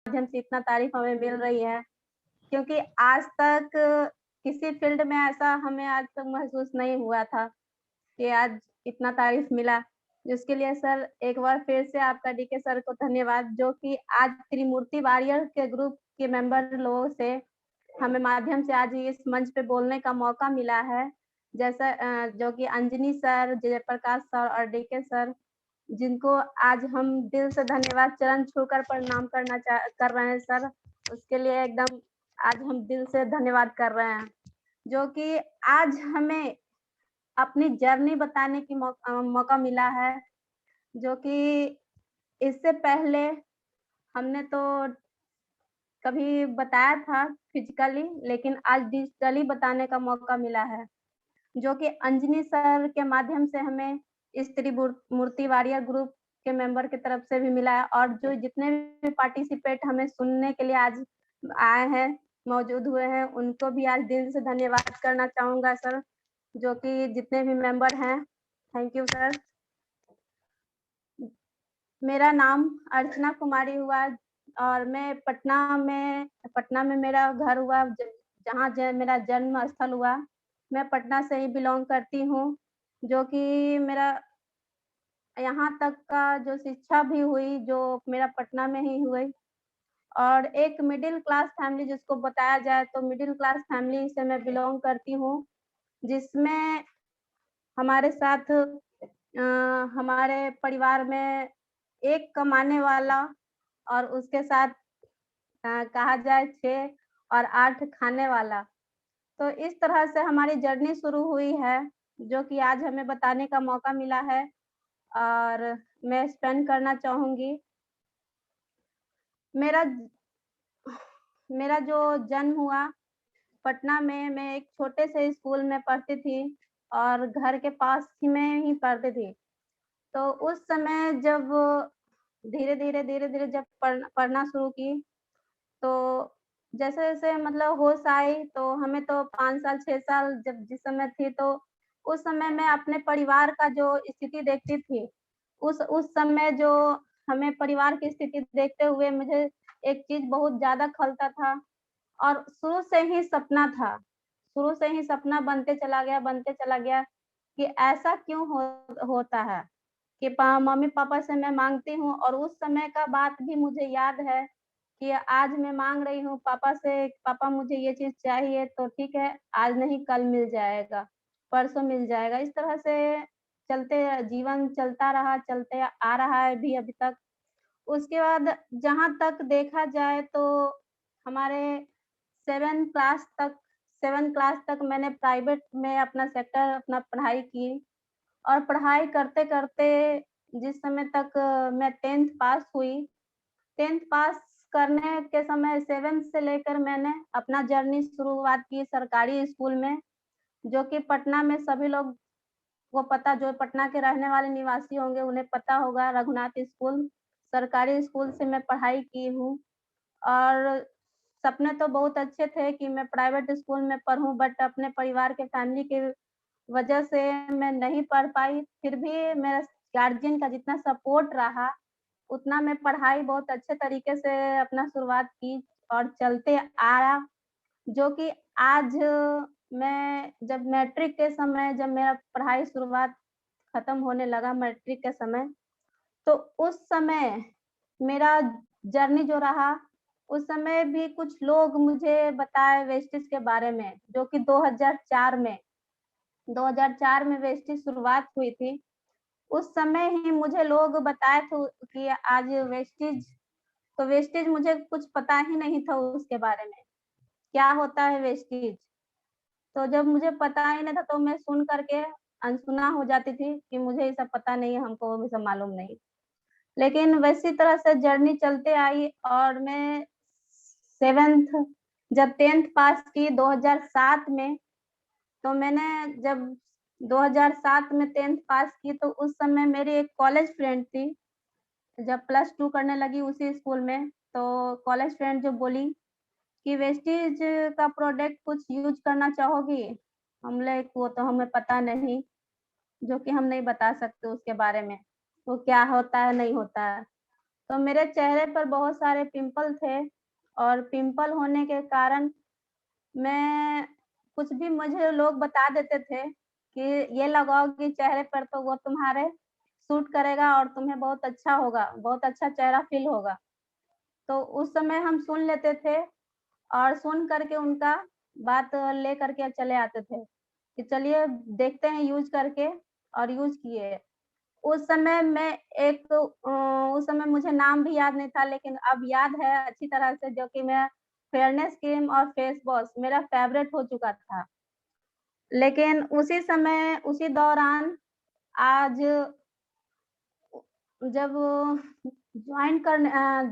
माध्यम से इतना तारीफ हमें मिल रही है, क्योंकि आज तक किसी फील्ड में ऐसा हमें आज तक महसूस नहीं हुआ था कि आज इतना तारीफ मिला। जिसके लिए सर एक बार फिर से आपका डीके सर को धन्यवाद, जो कि आज त्रिमूर्ति वॉरियर के ग्रुप के मेंबर लोगों से हमें माध्यम से आज इस मंच पे बोलने का मौका मिला है। जैसा जो कि अंजनी सर, जयप्रकाश सर और डीके सर, जिनको आज हम दिल से धन्यवाद चरण छूकर प्रणाम कर रहे हैं सर। उसके लिए एकदम आज हम दिल से धन्यवाद कर रहे हैं, जो कि आज हमें अपनी जर्नी बताने की मौका मिला है, जो कि इससे पहले हमने तो कभी बताया था फिजिकली, लेकिन आज डिजिटली बताने का मौका मिला है, जो कि अंजनी सर के माध्यम से हमें इस त्रिमूर्ति वॉरियर ग्रुप के मेंबर की तरफ से भी मिला है, और जो जितने भी पार्टिसिपेट हमें सुनने के लिए आज आए हैं, मौजूद हुए हैं, उनको भी आज दिल से धन्यवाद करना चाहूँगा सर, जो कि जितने भी मेंबर हैं। Thank you sir. मेरा नाम अर्चना कुमारी हुआ और मैं पटना में मेरा घर हुआ, जहाँ मेरा जन्म स्थल हुआ। मैं पटना से ही बिलॉन्ग करती हूँ, जो कि मेरा यहाँ तक का जो शिक्षा भी हुई, जो मेरा पटना में ही हुई। और एक मिडिल क्लास फैमिली जिसको बताया जाए तो मिडिल क्लास फैमिली से मैं बिलॉन्ग करती हूँ, जिसमें हमारे साथ हमारे परिवार में एक कमाने वाला और उसके साथ कहा जाए 6 और 8 खाने वाला। तो इस तरह से हमारी जर्नी शुरू हुई है, जो कि आज हमें बताने का मौका मिला है और मैं स्पेंड करना चाहूँगी। मेरा मेरा जो जन्म हुआ पटना में, मैं एक छोटे से स्कूल में पढ़ती थी और घर के पास ही में ही पढ़ती थी। तो उस समय जब धीरे-धीरे जब पढ़ना शुरू की, तो जैसे-जैसे मतलब होश आई, तो हमें तो 5 साल 6 साल जब जिस समय थी, तो उस समय मैं अपने परिवार का जो स्थिति देखती थी, उस समय जो हमें परिवार की स्थिति देखते हुए मुझे एक चीज़ बहुत ज़्यादा खलता था और शुरू से ही सपना बनते चला गया कि ऐसा क्यों होता है कि मम्मी-पापा से मैं माँगती हूँ और उस समय का बात भी मुझे याद है कि आज मैं माँग रही हूँ पापा से, पापा मुझे ये चीज़ चाहिए, तो ठीक है, आज नहीं कल मिल जाएगा, परसों मिल जाएगा। इस तरह से जीवन चलता रहा, चलते आ रहा है अभी तक। उसके बाद जहाँ तक देखा जाए तो हमारे 7 क्लास तक 7 क्लास तक मैंने प्राइवेट में अपना पढ़ाई की और पढ़ाई करते-करते जिस समय तक मैं 10th पास हुई, 10th पास करने के समय 7th से लेकर मैंने अपना जर्नी शुरुआत की सरकारी स्कूल में, जो कि पटना में सभी लोग को पता, जो पटना के रहने वाले निवासी होंगे उन्हें पता होगा, रघुनाथ स्कूल, सरकारी स्कूल से मैं पढ़ाई की हूँ। और सपने तो बहुत अच्छे थे कि मैं प्राइवेट स्कूल में पढ़ूँ, बट अपने परिवार के फैमिली की वजह से मैं नहीं पढ़ पाई। फिर भी मेरा गार्जियन का जितना सपोर्ट रहा, उतना मैं पढ़ाई बहुत अच्छे तरीके से अपना शुरुआत की और चलते आ रहा, जो कि आज मैं जब मैट्रिक के समय जब मेरा पढ़ाई शुरुआत खत्म होने लगा मैट्रिक के समय, तो उस समय मेरा जर्नी जो रहा, उस समय भी कुछ लोग मुझे बताए वेस्टेज के बारे में, जो कि 2004 में वेस्टेज शुरुआत हुई थी। उस समय ही मुझे लोग बताए थे कि आज वेस्टेज, तो वेस्टेज मुझे कुछ पता ही नहीं था उसके बारे में, क्या होता है वेस्टेज? तो जब मुझे पता ही नहीं था तो मैं सुन कर के अनसुना हो जाती थी कि मुझे ये सब पता नहीं है, हमको ये सब मालूम नहीं। लेकिन वैसी तरह से जर्नी चलते आई और मैं 7th जब 10th पास की 2007 में, तो मैंने जब 2007 में 10th पास की तो उस समय मेरी एक कॉलेज फ्रेंड थी, जब प्लस 2 करने लगी उसी स्कूल में, तो कॉलेज फ्रेंड जो बोली कि वेस्टीज का प्रोडक्ट कुछ यूज़ करना चाहोगी? हम बोले वो तो हमें पता नहीं, जो कि हम नहीं बता सकते उसके बारे में, वो क्या होता है, नहीं होता है। तो मेरे चेहरे पर बहुत सारे पिंपल थे और पिंपल होने के कारण मैं कुछ भी मुझे लोग बता देते थे कि ये लगाओगी चेहरे पर तो वो तुम्हारे सूट करेगा और तुम्हें बहुत अच्छा होगा, बहुत अच्छा चेहरा फ़ील होगा। तो उस समय हम सुन लेते थे और सुन कर के उनका बात ले कर के चले आते थे, कि चलिए देखते हैं यूज़ करके और यूज़ किए। उस समय मैं उस समय मुझे नाम भी याद नहीं था लेकिन अब याद है अच्छी तरह से जो कि मैं फेयरनेस क्रीम और फेस वॉश मेरा फ़ेवरेट हो चुका था। लेकिन उसी समय, उसी दौरान आज जब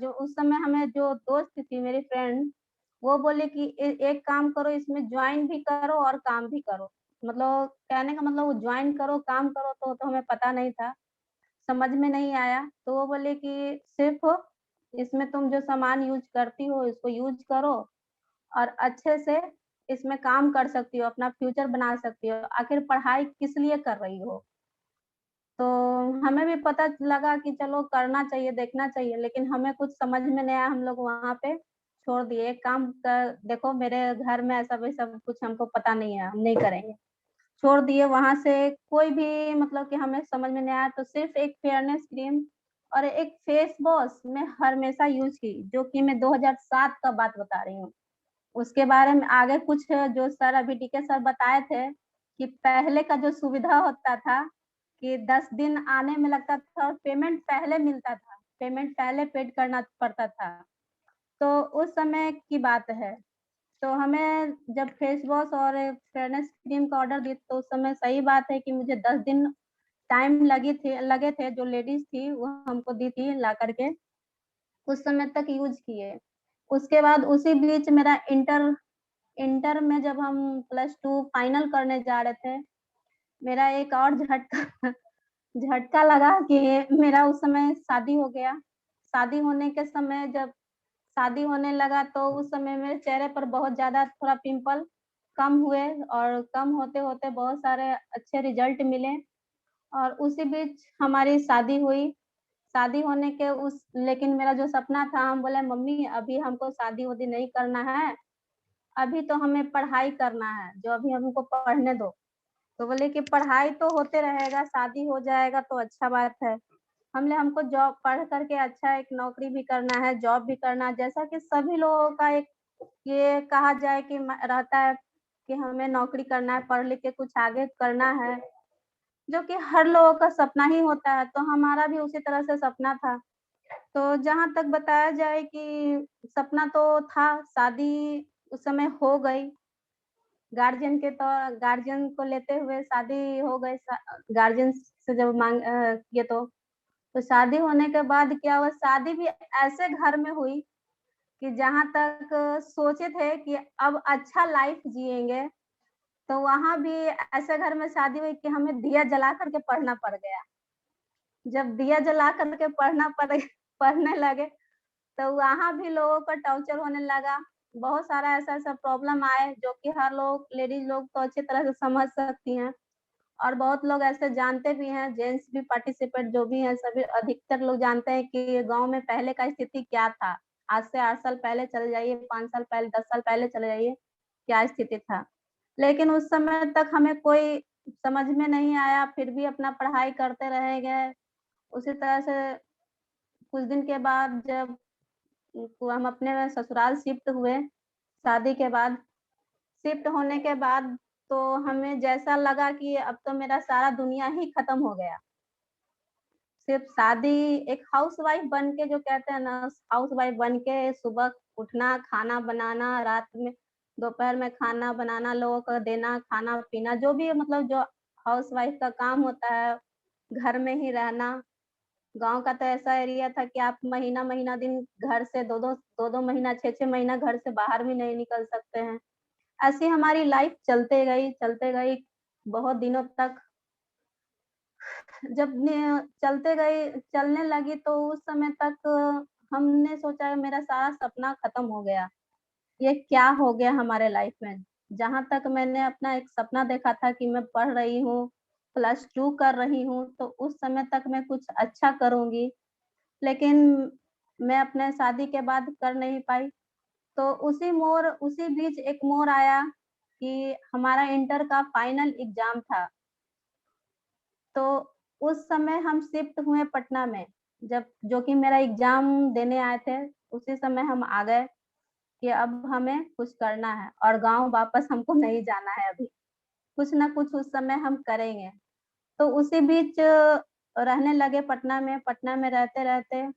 जो उस समय हमें जो दोस्त थी मेरी फ्रेंड, वो बोली कि एक काम करो इसमें जॉइन भी करो और काम भी करो। मतलब कहने का मतलब वो जॉइन करो, काम करो तो हमें पता नहीं था, समझ में नहीं आया। तो वो बोले कि सिर्फ़ इसमें तुम जो सामान यूज़ करती हो इसको यूज़ करो और अच्छे से इसमें काम कर सकती हो, अपना फ्यूचर बना सकती हो। आखिर पढ़ाई किस लिए कर रही हो? तो हमें भी पता लगा कि चलो करना चाहिए, देखना चाहिए, लेकिन हमें कुछ समझ में नहीं आया, हम लोग वहाँ पे छोड़ दिए। एक काम कर देखो मेरे घर में ऐसा-वैसा कुछ हमको पता नहीं है, हम नहीं करेंगे। छोड़ दिए वहाँ से कोई भी मतलब कि हमें समझ में नहीं आया तो सिर्फ़ एक फेयरनेस क्रीम और एक फेस वॉश मैं हमेशा यूज़ की, जो कि मैं 2007 का बात बता रही हूँ। उसके बारे में आगे कुछ जो सर अभी डीके सर बताए थे, कि पहले का जो सुविधा होता था, कि 10 दिन आने में लगता था और पेमेंट पहले मिलता था, पेमेंट पहले पेड करना पड़ता था। तो उस समय की बात है। तो हमें जब फेस वॉश और फेयरनेस क्रीम का ऑर्डर दी तो उस समय सही बात है कि मुझे 10 दिन टाइम लगे थे, जो लेडीज़ थी वो हमको दी थी ला कर के, कुछ समय तक यूज़ किए। उसके बाद उसी बीच मेरा इंटर में जब हम +2 फाइनल करने जा रहे थे, मेरा एक और झटका झटका लगा कि मेरा उस समय शादी हो गया। शादी होने के समय जब शादी होने लगा तो उस समय मेरे चेहरे पर बहुत ज़्यादा थोड़ा पिंपल कम हुए और कम होते-होते बहुत सारे अच्छे रिज़ल्ट मिले और उसी बीच हमारी शादी हुई। शादी होने के उस लेकिन मेरा जो सपना था हम बोले मम्मी अभी हमको शादी-वादी नहीं करना है, अभी तो हमें पढ़ाई करना है, जो अभी हमको पढ़ने दो। तो बोले कि पढ़ाई तो होते रहेगा, शादी हो जाएगा तो अच्छा बात है। हमने हमको जॉब पढ़ कर के अच्छा एक नौकरी भी करना है, जॉब भी करना है, जैसा कि सभी लोगों का एक ये कहा जाए कि म रहता है कि हमें नौकरी करना है, पढ़ लिख के कुछ आगे करना है, जो कि हर लोगों का सपना ही होता है, तो हमारा भी उसी तरह से सपना था। तो जहाँ तक बताया जाए कि सपना तो था, शादी उस समय हो गई। गार्जियन को लेते हुए शादी हो गई गार्जियन से जब किए तो शादी होने के बाद क्या हुआ शादी भी ऐसे घर में हुई कि जहाँ तक सोचे थे कि अब अच्छा लाइफ जिएँगे, तो वहाँ भी ऐसे घर में शादी हुई कि हमें दिया जला कर के पढ़ना पड़ गया। जब दिया जला कर के पढ़ने लगे तो वहाँ भी लोगों का टॉर्चर होने लगा। बहुत सारा ऐसा-ऐसा प्रॉब्लम आए जो कि हर लोग लेडीज़ लोग तो अच्छी तरह से समझ सकती हैं और बहुत लोग ऐसे जानते भी हैं, जेंट्स भी पार्टिसिपेट जो भी हैं सभी अधिकतर लोग जानते हैं कि गाँव में पहले का स्थिति क्या था। आज से 8 साल पहले चले जाइए, 5 साल पहले, 10 साल पहले चले जाइए, क्या स्थिति था। लेकिन उस समय तक हमें कोई समझ में नहीं आया, फिर भी अपना पढ़ाई करते रह गए। उसी तरह से कुछ दिन के बाद जब हम अपने ससुराल शिफ्ट हुए, शादी के बाद। शिफ्ट होने के बाद तो हमें जैसा लगा कि अब तो मेरा सारा दुनिया ही खत्म हो गया। सिर्फ़ शादी एक हाउसवाइफ़ बन के जो कहते हैं ना, हाउसवाइफ़ बन के सुबह उठना, खाना बनाना, रात में दोपहर में खाना बनाना, लोगों को देना, खाना-पीना, जो भी मतलब जो हाउसवाइफ़ का काम होता है, घर में ही रहना। गाँव का तो ऐसा एरिया था कि आप महीना-महीना दिन घर से 2-2 महीना, 6-6 महीना घर से बाहर भी नहीं निकल सकते हैं। ऐसी हमारी लाइफ़ चलते गई बहुत दिनों तक। जब चलने लगी तो उस समय तक हमने सोचा मेरा सारा सपना खत्म हो गया। ये क्या हो गया हमारे लाइफ़ में? जहाँ तक मैंने अपना एक सपना देखा था कि मैं पढ़ रही हूँ, +2 कर रही हूँ, तो उस समय तक मैं कुछ अच्छा करूँगी। लेकिन मैं अपने शादी के बाद कर नहीं पाई। तो उसी बीच एक मोड़ आया कि हमारा इंटर का फाइनल एग्ज़ाम था। तो उस समय हम शिफ्ट हुए पटना में, जब जो कि मेरा एग्ज़ाम देने आए थे, उसी समय हम आ गए कि अब हमें कुछ करना है और गाँव वापस हमको नहीं जाना है अभी। कुछ न कुछ उस समय हम करेंगे। तो उसी बीच रहने लगे पटना में रहते-रहते,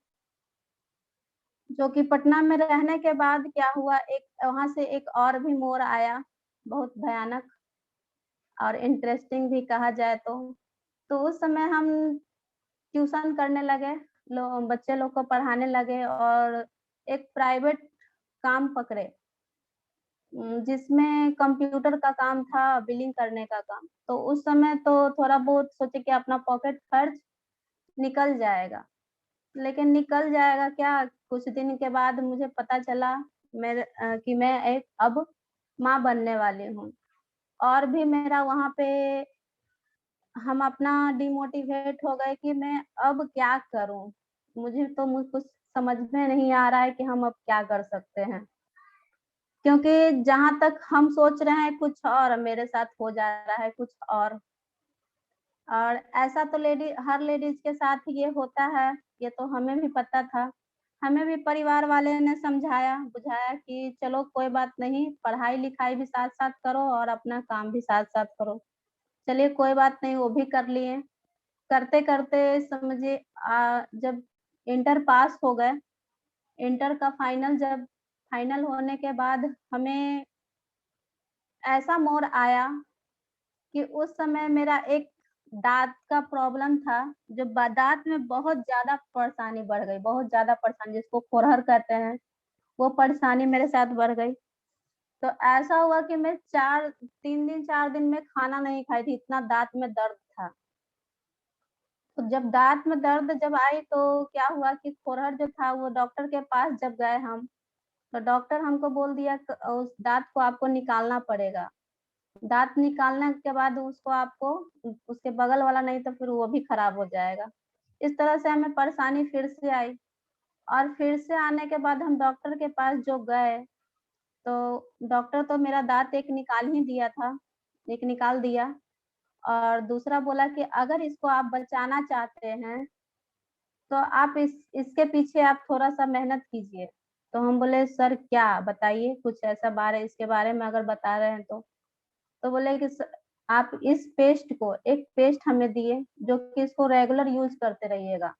जो कि पटना में रहने के बाद क्या हुआ, एक वहाँ से एक और भी मोड़ आया, बहुत भयानक और इंटरेस्टिंग भी कहा जाए तो। तो उस समय हम ट्यूशन करने लगे, बच्चे लोग को पढ़ाने लगे और एक प्राइवेट काम पकड़े, जिसमें कंप्यूटर का काम था, बिलिंग करने का काम। तो उस समय तो थोड़ा बहुत सोचे कि अपना पॉकेट खर्च निकल जाएगा, लेकिन निकल जाएगा क्या, कुछ दिन के बाद मुझे पता चला कि मैं एक अब माँ बनने वाली हूँ और भी मेरा वहाँ पे हम अपना डिमोटिवेट हो गए कि मैं अब क्या करूँ? मुझे कुछ समझ में नहीं आ रहा है कि हम अब क्या कर सकते हैं। क्योंकि जहाँ तक हम सोच रहे हैं कुछ और मेरे साथ हो जा रहा है कुछ और ऐसा तो हर लेडीज़ के साथ ये होता है, ये तो हमें भी पता था। हमें भी परिवार वाले ने समझाया, बुझाया कि चलो कोई बात नहीं, पढ़ाई-लिखाई भी साथ-साथ करो और अपना काम भी साथ-साथ करो। चलिए कोई बात नहीं, वो भी कर लिए। करते-करते समझिए जब इंटर पास हो गए, इंटर का फाइनल होने के बाद हमें ऐसा मोड़ आया कि उस समय मेरा एक दाँत का प्रॉब्लम था, जो ब दाँत में बहुत ज़्यादा परेशानी बढ़ गई, बहुत ज़्यादा परेशानी जिसको खुरहर कहते हैं, वो परेशानी मेरे साथ बढ़ गई। तो ऐसा हुआ कि मैं 3 दिन 4 दिन में खाना नहीं खाई थी, इतना दाँत में दर्द था। तो जब दाँत में दर्द जब आई तो क्या हुआ कि खुरहर जो था वो डॉक्टर के पास जब गए हम, तो डॉक्टर हमको बोल दिया उस दाँत को आपको निकालना पड़ेगा। दाँत निकालने के बाद उसको आपको उसके बगल वाला नहीं तो फिर वो भी खराब हो जाएगा। इस तरह से हमें परेशानी फिर से आई और फिर से आने के बाद हम डॉक्टर के पास जो गए, तो डॉक्टर तो मेरा दाँत एक निकाल ही दिया था, एक निकाल दिया और दूसरा बोला कि अगर इसको आप बचाना चाहते हैं, तो आप इसके पीछे आप थोड़ा-सा मेहनत कीजिए। तो हम बोले सर क्या? बताइए कुछ ऐसा इसके बारे में अगर बता रहे हैं तो। तो बोले कि आप इस पेस्ट को एक पेस्ट हमें दिए, जो कि इसको रेगुलर यूज़ करते रहिएगा।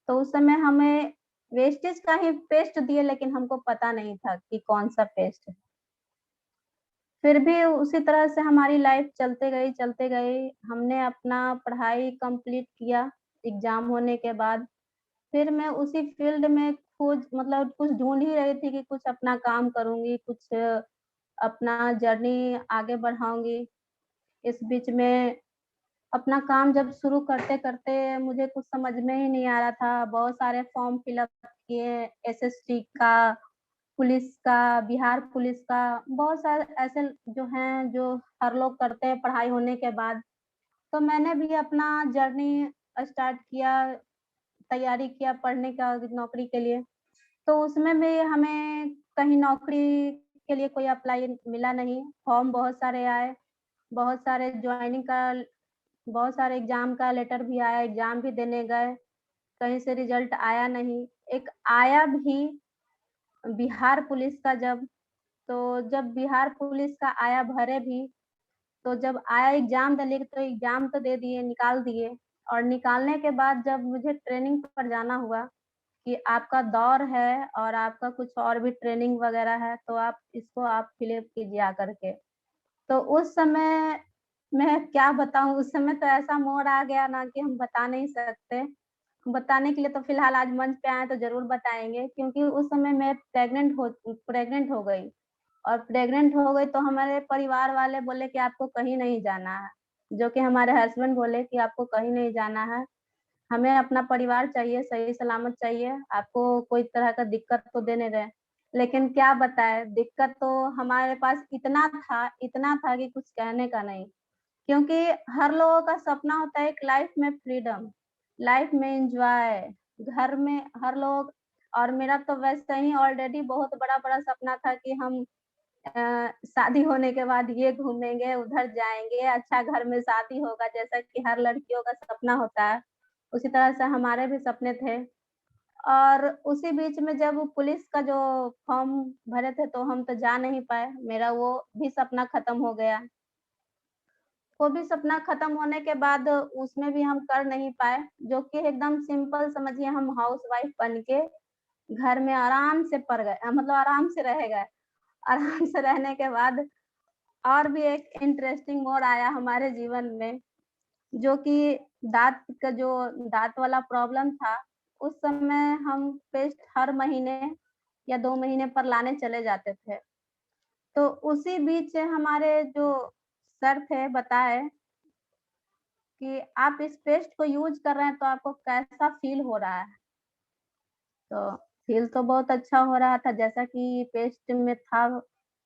तो उस समय हमें वेस्टेज का ही पेस्ट दिए लेकिन हमको पता नहीं था कि कौन-सा पेस्ट है। फिर भी उसी तरह से हमारी लाइफ़ चलते गई। हमने अपना पढ़ाई कंप्लीट किया एग्ज़ाम होने के बाद। फिर मैं उसी फ़ील्ड में कुछ ढूँढ ही रही थी कि कुछ अपना काम करूँगी, कुछ अपना जर्नी आगे बढ़ाऊँगी। इस बीच में अपना काम जब शुरू करते-करते मुझे कुछ समझ में ही नहीं आ रहा था। बहुत सारे फॉर्म फिल अप किए, एसएससी का, पुलिस का, बिहार पुलिस का, बहुत सारे ऐसे जो हैं, जो हर लोग करते हैं पढ़ाई होने के बाद। तो मैंने भी अपना जर्नी स्टार्ट किया, तैयारी किया पढ़ने का नौकरी के लिए। तो उसमें भी हमें कहीं नौकरी के लिए कोई अप्लाई मिला नहीं, फॉर्म बहुत सारे आए, बहुत सारे जॉइनिंग का बहुत सारे एग्ज़ाम का लेटर भी आया, एग्ज़ाम भी देने गए, कहीं से रिज़ल्ट आया नहीं। एक आया भी बिहार पुलिस का जब बिहार पुलिस का आया भरे भी, तो जब आया एग्ज़ाम देने तो एग्ज़ाम तो दे दिए, निकाल दिए और निकालने के बाद जब मुझे ट्रेनिंग पर जाना हुआ कि आपका दौर है और आपका कुछ और भी ट्रेनिंग वग़ैरह है, तो आप फ़िल अप कीजिए आकर के। तो उस समय मैं क्या बताऊँ, उस समय तो ऐसा मोड़ आ गया ना कि हम बता नहीं सकते। बताने के लिए तो फ़िलहाल आज मंच पे आए हैं तो ज़रूर बताएँगे क्योंकि उस समय मैं प्रेग्नेंट हो गई और प्रेग्नेंट हो गई तो हमारे परिवार वाले बोले कि आपको कहीं नहीं जाना है। जो कि हमारे हस्बैंड बोले कि आपको कहीं नहीं जाना है, हमें अपना परिवार चाहिए, सही सलामत चाहिए, आपको कोई तरह का दिक्कत तो दे नहीं रहे। लेकिन क्या बताएँ, दिक्कत तो हमारे पास इतना था कि कुछ कहने का नहीं। क्योंकि हर लोगों का सपना होता है एक लाइफ में फ्रीडम, लाइफ में एन्जॉय, घर में हर लोग और मेरा तो वैसे ही ऑलरेडी बहुत बड़ा-बड़ा सपना था कि हम शादी होने के बाद ये घूमेंगे, उधर जाएँगे, अच्छा घर में शादी होगा, जैसा कि हर लड़कियों का सपना होता है, उसी तरह से हमारे भी सपने थे। और उसी बीच में जब पुलिस का जो फॉर्म भरे थे, तो हम तो जा नहीं पाए, मेरा वो भी सपना खत्म हो गया। वो भी सपना खत्म होने के बाद उसमें भी हम कर नहीं पाए, जो कि एकदम सिंपल समझिए हम हाउसवाइफ बन के घर में आराम से पड़ गए मतलब आराम से रह गए। आराम से रहने के बाद और भी एक इंटरेस्टिंग मोड़ आया हमारे जीवन में, जो कि दाँत वाला प्रॉब्लम था, उस समय हम पेस्ट हर महीने या 2 महीने पर लाने चले जाते थे। तो उसी बीच हमारे जो सर थे बताए कि आप इस पेस्ट को यूज़ कर रहे हैं तो आपको कैसा फ़ील हो रहा है? तो फ़ील तो बहुत अच्छा हो रहा था, जैसा कि पेस्ट में था,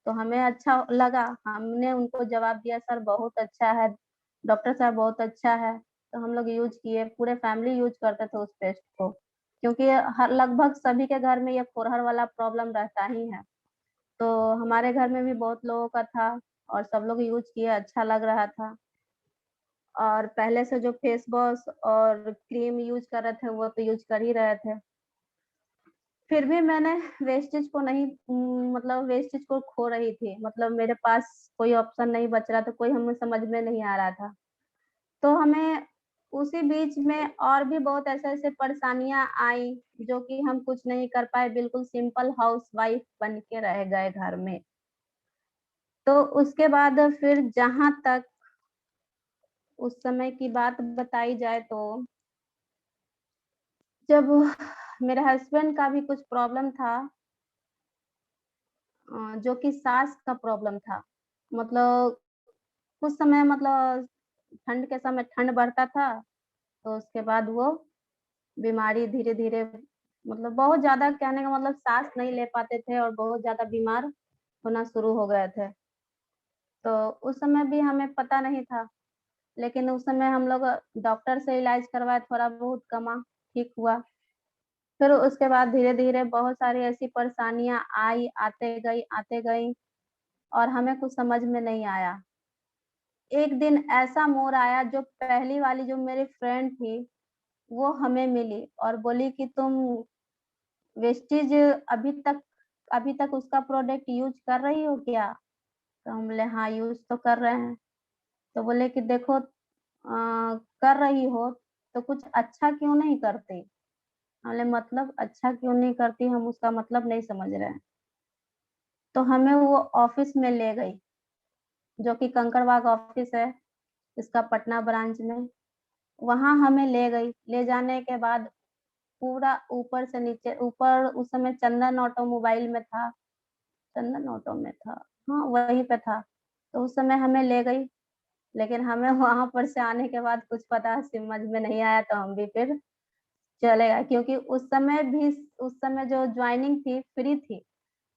तो हमें अच्छा लगा। हमने उनको जवाब दिया, "सर बहुत अच्छा है, डॉक्टर साहब बहुत अच्छा है।" तो हम लोग यूज़ किए, पूरे फैमिली यूज़ करते थे उस पेस्ट को, क्योंकि हर लगभग सभी के घर में ये खुरहर वाला प्रॉब्लम रहता ही है। तो हमारे घर में भी बहुत लोगों का था और सब लोग यूज़ किए, अच्छा लग रहा था। और पहले से जो फेस वॉश और क्रीम यूज़ कर रहे थे, वो तो यूज़ कर ही रहे थे। फिर भी मैंने वेस्टेज को नहीं मतलब वेस्टेज को खो रही थी। मतलब मेरे पास कोई ऑप्शन नहीं बच रहा था, कोई हमें समझ में नहीं आ रहा था। तो हमें उसी बीच में और भी बहुत ऐसे-ऐसे परेशानियाँ आई, जो कि हम कुछ नहीं कर पाए, बिल्कुल सिंपल हाउसवाइफ बन के रह गए घर में। तो उसके बाद फिर जहाँ तक उस समय की बात बताई जाए तो जब मेरे हस्बैंड का भी कुछ प्रॉब्लम था जो कि साँस का प्रॉब्लम था। मतलब कुछ समय मतलब ठंड के समय ठंड बढ़ता था, तो उसके बाद वो बीमारी धीरे-धीरे मतलब बहुत ज़्यादा कहने का मतलब साँस नहीं ले पाते थे और बहुत ज़्यादा बीमार होना शुरू हो गए थे। तो उस समय भी हमें पता नहीं था, लेकिन उस समय हम लोग डॉक्टर से इलाज करवाए, थोड़ा बहुत कमा, ठीक हुआ। फिर उसके बाद धीरे-धीरे बहुत सारी ऐसी परेशानियाँ आई, आते गई और हमें कुछ समझ में नहीं आया। एक दिन ऐसा मोड़ आया जो पहली वाली जो मेरी फ्रेंड थी, वो हमें मिली और बोली कि तुम वेस्टीज अभी तक अभी तक उसका प्रोडक्ट यूज़ कर रही हो क्या? तो हम बोले हाँ, यूज़ तो कर रहे हैं। तो बोले कि देखो कर रही हो तो कुछ अच्छा क्यों नहीं करती? हम बोले मतलब अच्छा क्यों नहीं करती? हम उसका मतलब नहीं समझ रहे हैं। तो हमें वो ऑफ़िस में ले गई, जो कि कंकड़बाग ऑफ़िस है, इसका पटना ब्रांच में। वहाँ हमें ले गई, ले जाने के बाद पूरा ऊपर से नीचे ऊपर उस समय चंदन ऑटोमोबाइल में था, चंदन ऑटो में था, हाँ, वहीं पे था। तो उस समय हमें ले गई, लेकिन हमें वहाँ पर से आने के बाद कुछ पता समझ में नहीं आया तो हम भी फिर चले गए क्योंकि उस समय जो जॉइनिंग थी फ्री थी,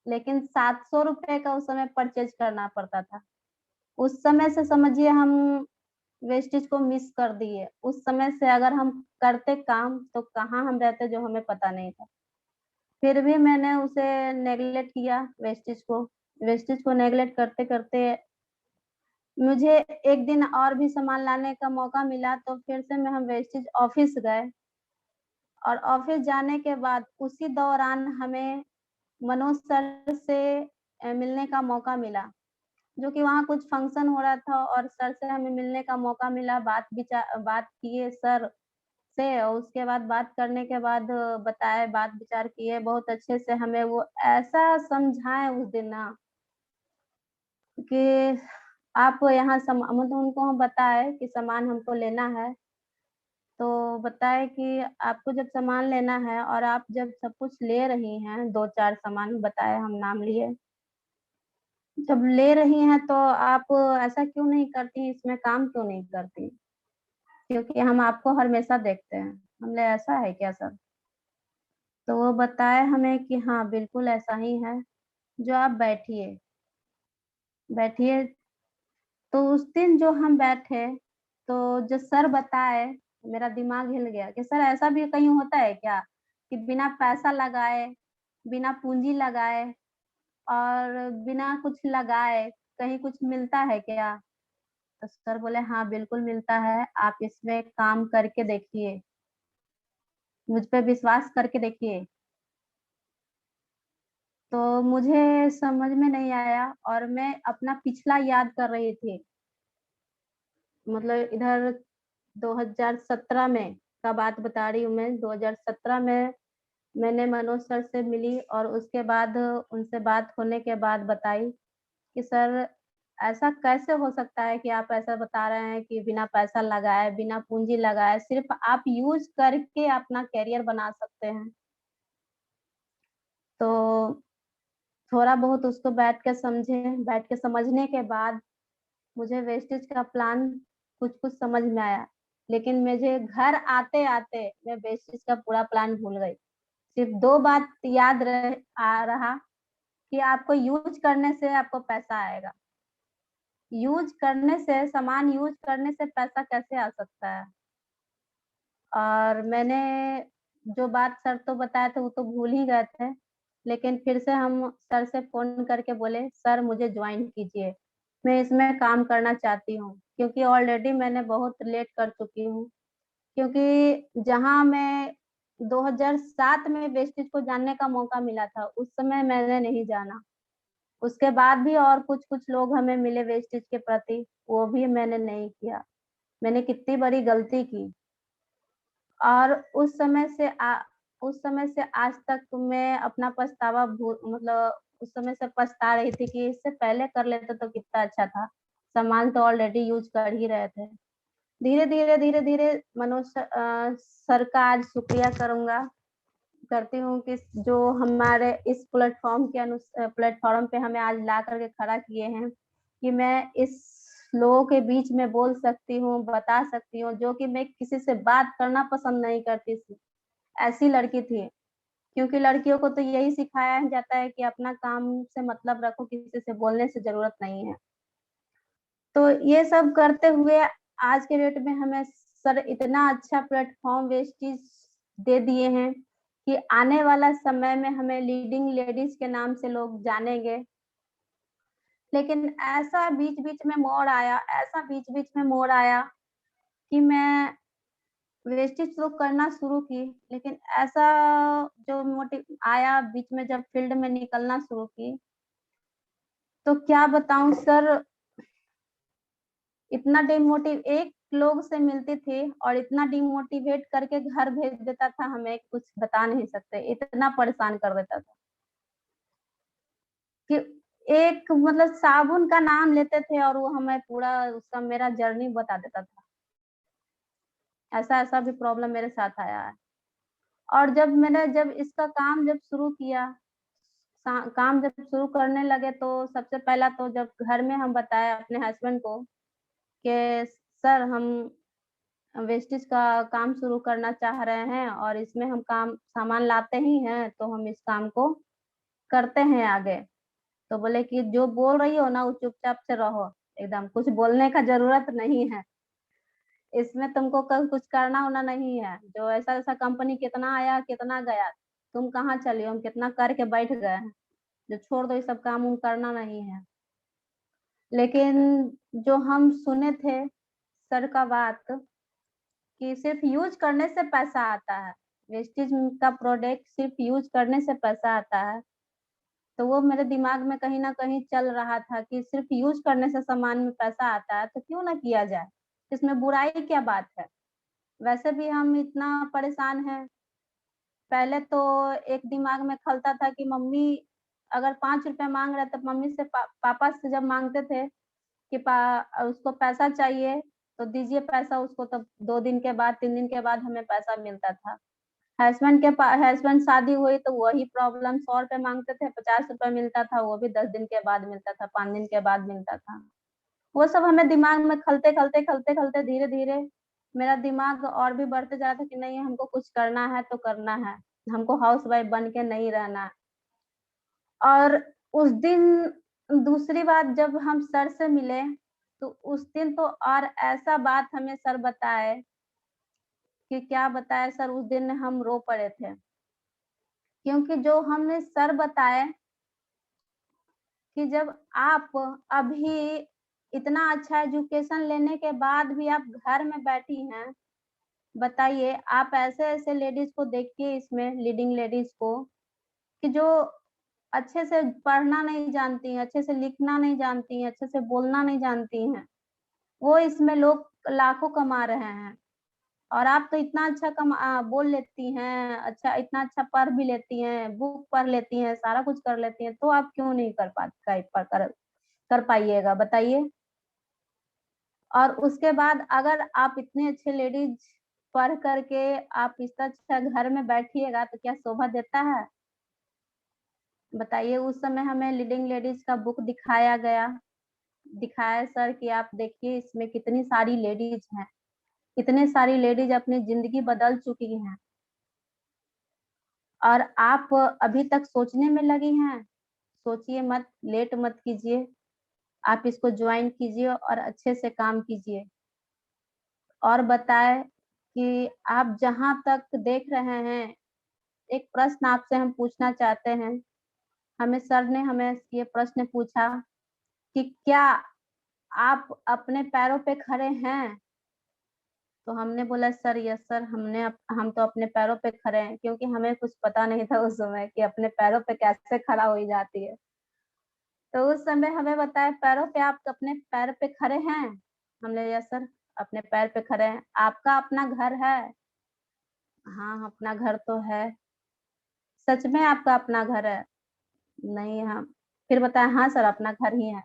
लेकिन ₹700 का उस समय परचेज़ करना पड़ता था। उस समय से समझिए हम वेस्टेज को मिस कर दिए। उस समय से अगर हम करते काम तो कहाँ हम रहते जो हमें पता नहीं था। फिर भी मैंने उसे नेगलेक्ट किया वेस्टेज को नेगलेक्ट करते-करते मुझे एक दिन और भी सामान लाने का मौका मिला तो फिर से हम वेस्टेज ऑफ़िस गए और ऑफ़िस जाने के बाद उसी दौरान हमें मनोज सर से मिलने का मौका मिला। जो कि वहाँ कुछ फंक्शन हो रहा था और सर से हमें मिलने का मौका मिला, बात किए सर से और उसके बाद बात करने के बाद बताए, बात विचार किए, बहुत अच्छे से हमें वो ऐसा समझाए उस दिन ना कि आप यहाँ मतलब उनको हम बताए कि सामान हमको लेना है, तो बताए कि आपको जब सामान लेना है और आप जब सब कुछ ले रही हैं, 2-4 सामान बताए, हम नाम लिए। जब ले रही हैं तो आप ऐसा क्यों नहीं करती, इसमें काम क्यों नहीं करती? क्योंकि हम आपको हमेशा देखते हैं। हम बोले ऐसा है क्या सर? तो वो बताए हमें कि हाँ, बिल्कुल ऐसा ही है, जो आप बैठिए, बैठिए। तो उस दिन जो हम बैठे, तो जो सर बताए, मेरा दिमाग हिल गया कि सर ऐसा भी कहीं होता है क्या? कि बिना पैसा लगाए, बिना पूँजी लगाए और बिना कुछ लगाए कहीं कुछ मिलता है क्या? तो सर बोले, "हाँ, बिल्कुल मिलता है, आप इसमें काम करके देखिए, मुझ पे विश्वास करके देखिए।" तो मुझे समझ में नहीं आया और मैं अपना पिछला याद कर रही थी। मतलब इधर 2017 में का बात बता रही हूँ मैं, 2017 में मैंने मनोज सर से मिली और उसके बाद उनसे बात होने के बाद बताई कि सर ऐसा कैसे हो सकता है कि आप ऐसा बता रहे हैं कि बिना पैसा लगाए, बिना पूँजी लगाए सिर्फ़ आप यूज़ करके अपना करियर बना सकते हैं। तो थोड़ा बहुत उसको बैठ के समझने के बाद मुझे वेस्टेज का प्लान कुछ-कुछ समझ में आया। लेकिन मुझे घर आते-आते मैं वेस्टेज का पूरा प्लान भूल गई। सिर्फ़ 2 बात याद रहा कि आपको यूज़ करने से आपको पैसा आएगा। सामान यूज़ करने से पैसा कैसे आ सकता है? और मैंने जो बात सर तो बताए थे वो तो भूल ही गए थे। लेकिन फिर से हम सर से फ़ोन करके बोले, "सर मुझे जॉइन कीजिए, मैं इसमें काम करना चाहती हूँ।" क्योंकि ऑलरेडी मैंने बहुत लेट कर चुकी हूँ। क्योंकि जहाँ मैं 2007 में वेस्टेज को जानने का मौका मिला था, उस समय मैंने नहीं जाना। उसके बाद भी और कुछ-कुछ लोग हमें मिले वेस्टेज के प्रति, वो भी मैंने नहीं किया। मैंने कितनी बड़ी गलती की और उस समय से आज तक मैं अपना पछतावा मतलब उस समय से पछता रही थी कि इससे पहले कर लेते तो कितना अच्छा था। सामान तो ऑलरेडी यूज़ कर ही रहे थे। धीरे-धीरे सर का आज शुक्रिया करती हूँ कि जो हमारे इस प्लेटफ़ॉर्म पे हमें आज ला कर के खड़ा किए हैं, कि मैं इस लोगों के बीच में बोल सकती हूँ, बता सकती हूँ, जो कि मैं किसी से बात करना पसंद नहीं करती थी, ऐसी लड़की थी। क्योंकि लड़कियों को तो यही सिखाया जाता है कि अपना काम से मतलब रखो, किसी से बोलने से ज़रूरत नहीं है। तो ये सब करते हुए आज के डेट में हमें सर इतना अच्छा प्लेटफ़ॉर्म वेस्टीज़ दे दिए हैं कि आने वाला समय में हमें लीडिंग लेडीज़ के नाम से लोग जानेंगे। लेकिन ऐसा बीच-बीच में मोड़ आया कि मैं वेस्टेज तो करना शुरू की, लेकिन ऐसा जो मोटिव आया बीच में जब फ़ील्ड में निकलना शुरू की, तो क्या बताऊँ सर इतना एक लोग से मिलती थी और इतना डिमोटिवेट करके घर भेज देता था हमें कुछ बता नहीं सकते, इतना परेशान कर देता था कि एक मतलब साबुन का नाम लेते थे और वो हमें पूरा उसका मेरा जर्नी बता देता था। ऐसा-ऐसा भी प्रॉब्लम मेरे साथ आया है। और जब इसका काम जब शुरू किया, काम जब शुरू करने लगे तो सबसे पहला तो जब घर में हम बताए अपने हस्बैंड को कि सर हम वेस्टेज का काम शुरू करना चाह रहे हैं और इसमें हम काम सामान लाते ही हैं, तो हम इस काम को करते हैं आगे। तो बोले कि जो बोल रही हो ना वो चुपचाप से रहो, एकदम कुछ बोलने का ज़रूरत नहीं है। इसमें तुमको कुछ करना-वरना नहीं है। जो ऐसा-ऐसा कंपनी कितना आया, कितना गया। तुम कहाँ चली हो? हम कितना करके बैठ गए हैं। जो छोड़ दो ये सब काम-उम करना नहीं है। लेकिन जो हम सुने थे सर का बात कि सिर्फ़ यूज़ करने से पैसा आता है। वेस्टेज का प्रोडक्ट सिर्फ़ यूज़ करने से पैसा आता है। तो वो मेरे दिमाग में कहीं न कहीं चल रहा था कि सिर्फ़ यूज़ करने से सामान में पैसा आता है, तो क्यों ना किया जाए? इसमें बुराई क्या बात है? वैसे भी हम इतना परेशान हैं। पहले तो एक दिमाग में खलता था कि मम्मी अगर ₹5 माँग रहे तो मम्मी से पापा से जब माँगते थे कि उसको पैसा चाहिए, तो दीजिए पैसा उसको तब 2 दिन के बाद, 3 दिन के बाद हमें पैसा मिलता था। हस्बैंड शादी हुई तो वही प्रॉब्लम ₹100 माँगते थे, ₹50 मिलता था, वो भी 10 दिन के बाद मिलता था, 5 दिन के बाद मिलता था। वो सब हमें दिमाग में खलते-खलते धीरे-धीरे मेरा दिमाग और भी बढ़ते जा रहा था कि नहीं हमको कुछ करना है तो करना है। हमको हाउसवाइफ़ बन के नहीं रहना है। और उस दिन दूसरी बात जब हम सर से मिले, तो उस दिन तो और ऐसा बात हमें सर बताए कि क्या बताएँ सर उस दिन हम रो पड़े थे। क्योंकि जो हमने सर बताए कि जब आप अभी इतना अच्छा एजुकेशन लेने के बाद भी आप घर में बैठी हैं, बताइए आप ऐसे-ऐसे लेडीज़ को देखिए इसमें लीडिंग लेडीज़ को कि जो अच्छे से पढ़ना नहीं जानती हैं, अच्छे से लिखना नहीं जानती हैं, अच्छे से बोलना नहीं जानती हैं। वो इसमें लोग लाखों कमा रहे हैं और आप तो इतना अच्छा बोल लेती हैं, अच्छा इतना अच्छा पढ़ भी लेती हैं, बुक पढ़ लेती हैं, सारा कुछ कर लेती हैं, तो आप क्यों नहीं कर पा कई प कर पाइएगा बताइए? और उसके बाद अगर आप इतने अच्छे लेडीज़ पढ़ कर के आप इतना अच्छा घर में बैठिएगा तो क्या शोभा देता है? बताइए उस समय हमें लीडिंग लेडीज़ का बुक दिखाया गया, दिखाया सर कि आप देखिए इसमें कितनी सारी लेडीज़ हैं, इतनी सारी लेडीज़ अपनी ज़िंदगी बदल चुकी हैं और आप अभी तक सोचने में लगी हैं, सोचिए मत, लेट मत कीजिए, आप इसको जॉइन कीजिए और अच्छे से काम कीजिए। और बताएँ कि आप जहाँ तक देख रहे हैं, एक प्रश्न आपसे हम पूछना चाहते हैं। हमें सर ने हमें ये प्रश्न पूछा कि क्या आप अपने पैरों पे खड़े हैं? तो हमने बोला सर यस सर हम तो अपने पैरों पे खड़े हैं क्योंकि हमें कुछ पता नहीं था उस समय कि अपने पैरों पे कैसे खड़ा हुई जाती है। तो उस समय हमें बताया पैरों पे आप अपने पैर पे खड़े हैं? हमने यस सर अपने पैर पे खड़े हैं। आपका अपना घर है? हाँ, अपना घर तो है। सच में आपका अपना घर है? नहीं हाँ। फिर बताया हाँ सर अपना घर ही है।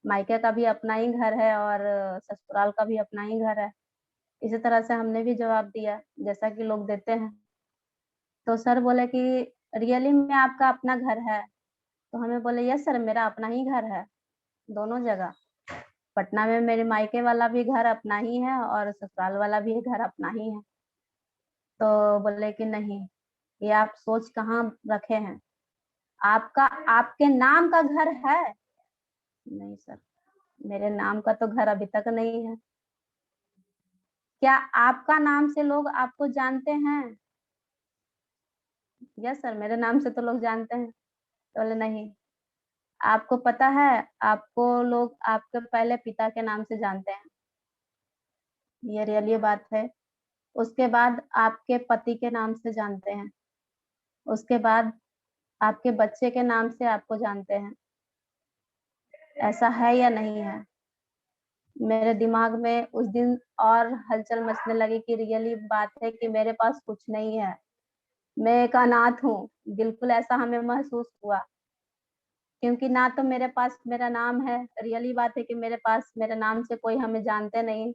मायके का भी अपना ही घर है और ससुराल का भी अपना ही घर है। इसी तरह से हमने भी जवाब दिया, जैसा कि लोग देते हैं। तो सर बोले कि रियली में आपका अपना घर है? तो हमें बोले यस सर मेरा अपना ही घर है, दोनों जगह। पटना में मेरे मायके वाला भी घर अपना ही है और ससुराल वाला भी घर अपना ही है। तो बोले कि नहीं, ये आप सोच कहाँ रखे हैं? आपका आपके नाम का घर है? नहीं सर, मेरे नाम का तो घर अभी तक नहीं है। क्या आपका नाम से लोग आपको जानते हैं? यस सर, मेरे नाम से तो लोग जानते हैं। तो बोले नहीं, आपको पता है आपको लोग आपके पहले पिता के नाम से जानते हैं। ये रियली बात है। उसके बाद आपके पति के नाम से जानते हैं। उसके बाद आपके बच्चे के नाम से आपको जानते हैं। ऐसा है या नहीं है? मेरे दिमाग में उस दिन और हलचल मचने लगी कि रियली बात है कि मेरे पास कुछ नहीं है। मैं एक अनाथ हूँ, बिल्कुल ऐसा हमें महसूस हुआ। क्योंकि ना तो मेरे पास मेरा नाम है, रियली बात है कि मेरे पास मेरे नाम से कोई हमें जानते नहीं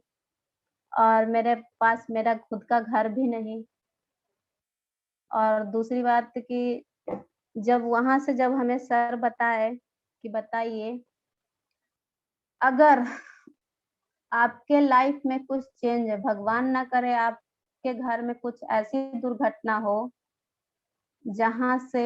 और मेरे पास मेरा खुद का घर भी नहीं। और दूसरी बात कि जब वहाँ से जब हमें सर बताए कि बताइए, अगर आपके लाइफ में कुछ चेंज है, भगवान ना करे आपके घर में कुछ ऐसी दुर्घटना हो, जहाँ से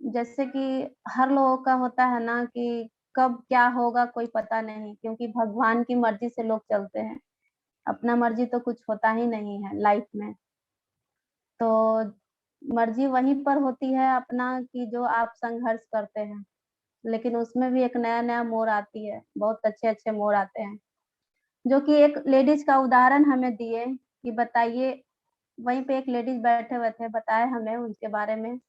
जैसे कि हर लोगों का होता है ना कि कब क्या होगा कोई पता नहीं क्योंकि भगवान की मर्ज़ी से लोग चलते हैं। अपना मर्ज़ी तो कुछ होता ही नहीं है लाइफ में। तो मर्ज़ी वहीं पर होती है अपना कि जो आप संघर्ष करते हैं। लेकिन उसमें भी एक नया-नया मोड़ आती है, बहुत अच्छे-अच्छे मोड़ आते हैं। जो कि एक लेडीज़ का उदाहरण हमें दिए कि बताइए वहीं पे एक लेडीज़ बैठे हुए थे, बताए हमें उनके बारे में।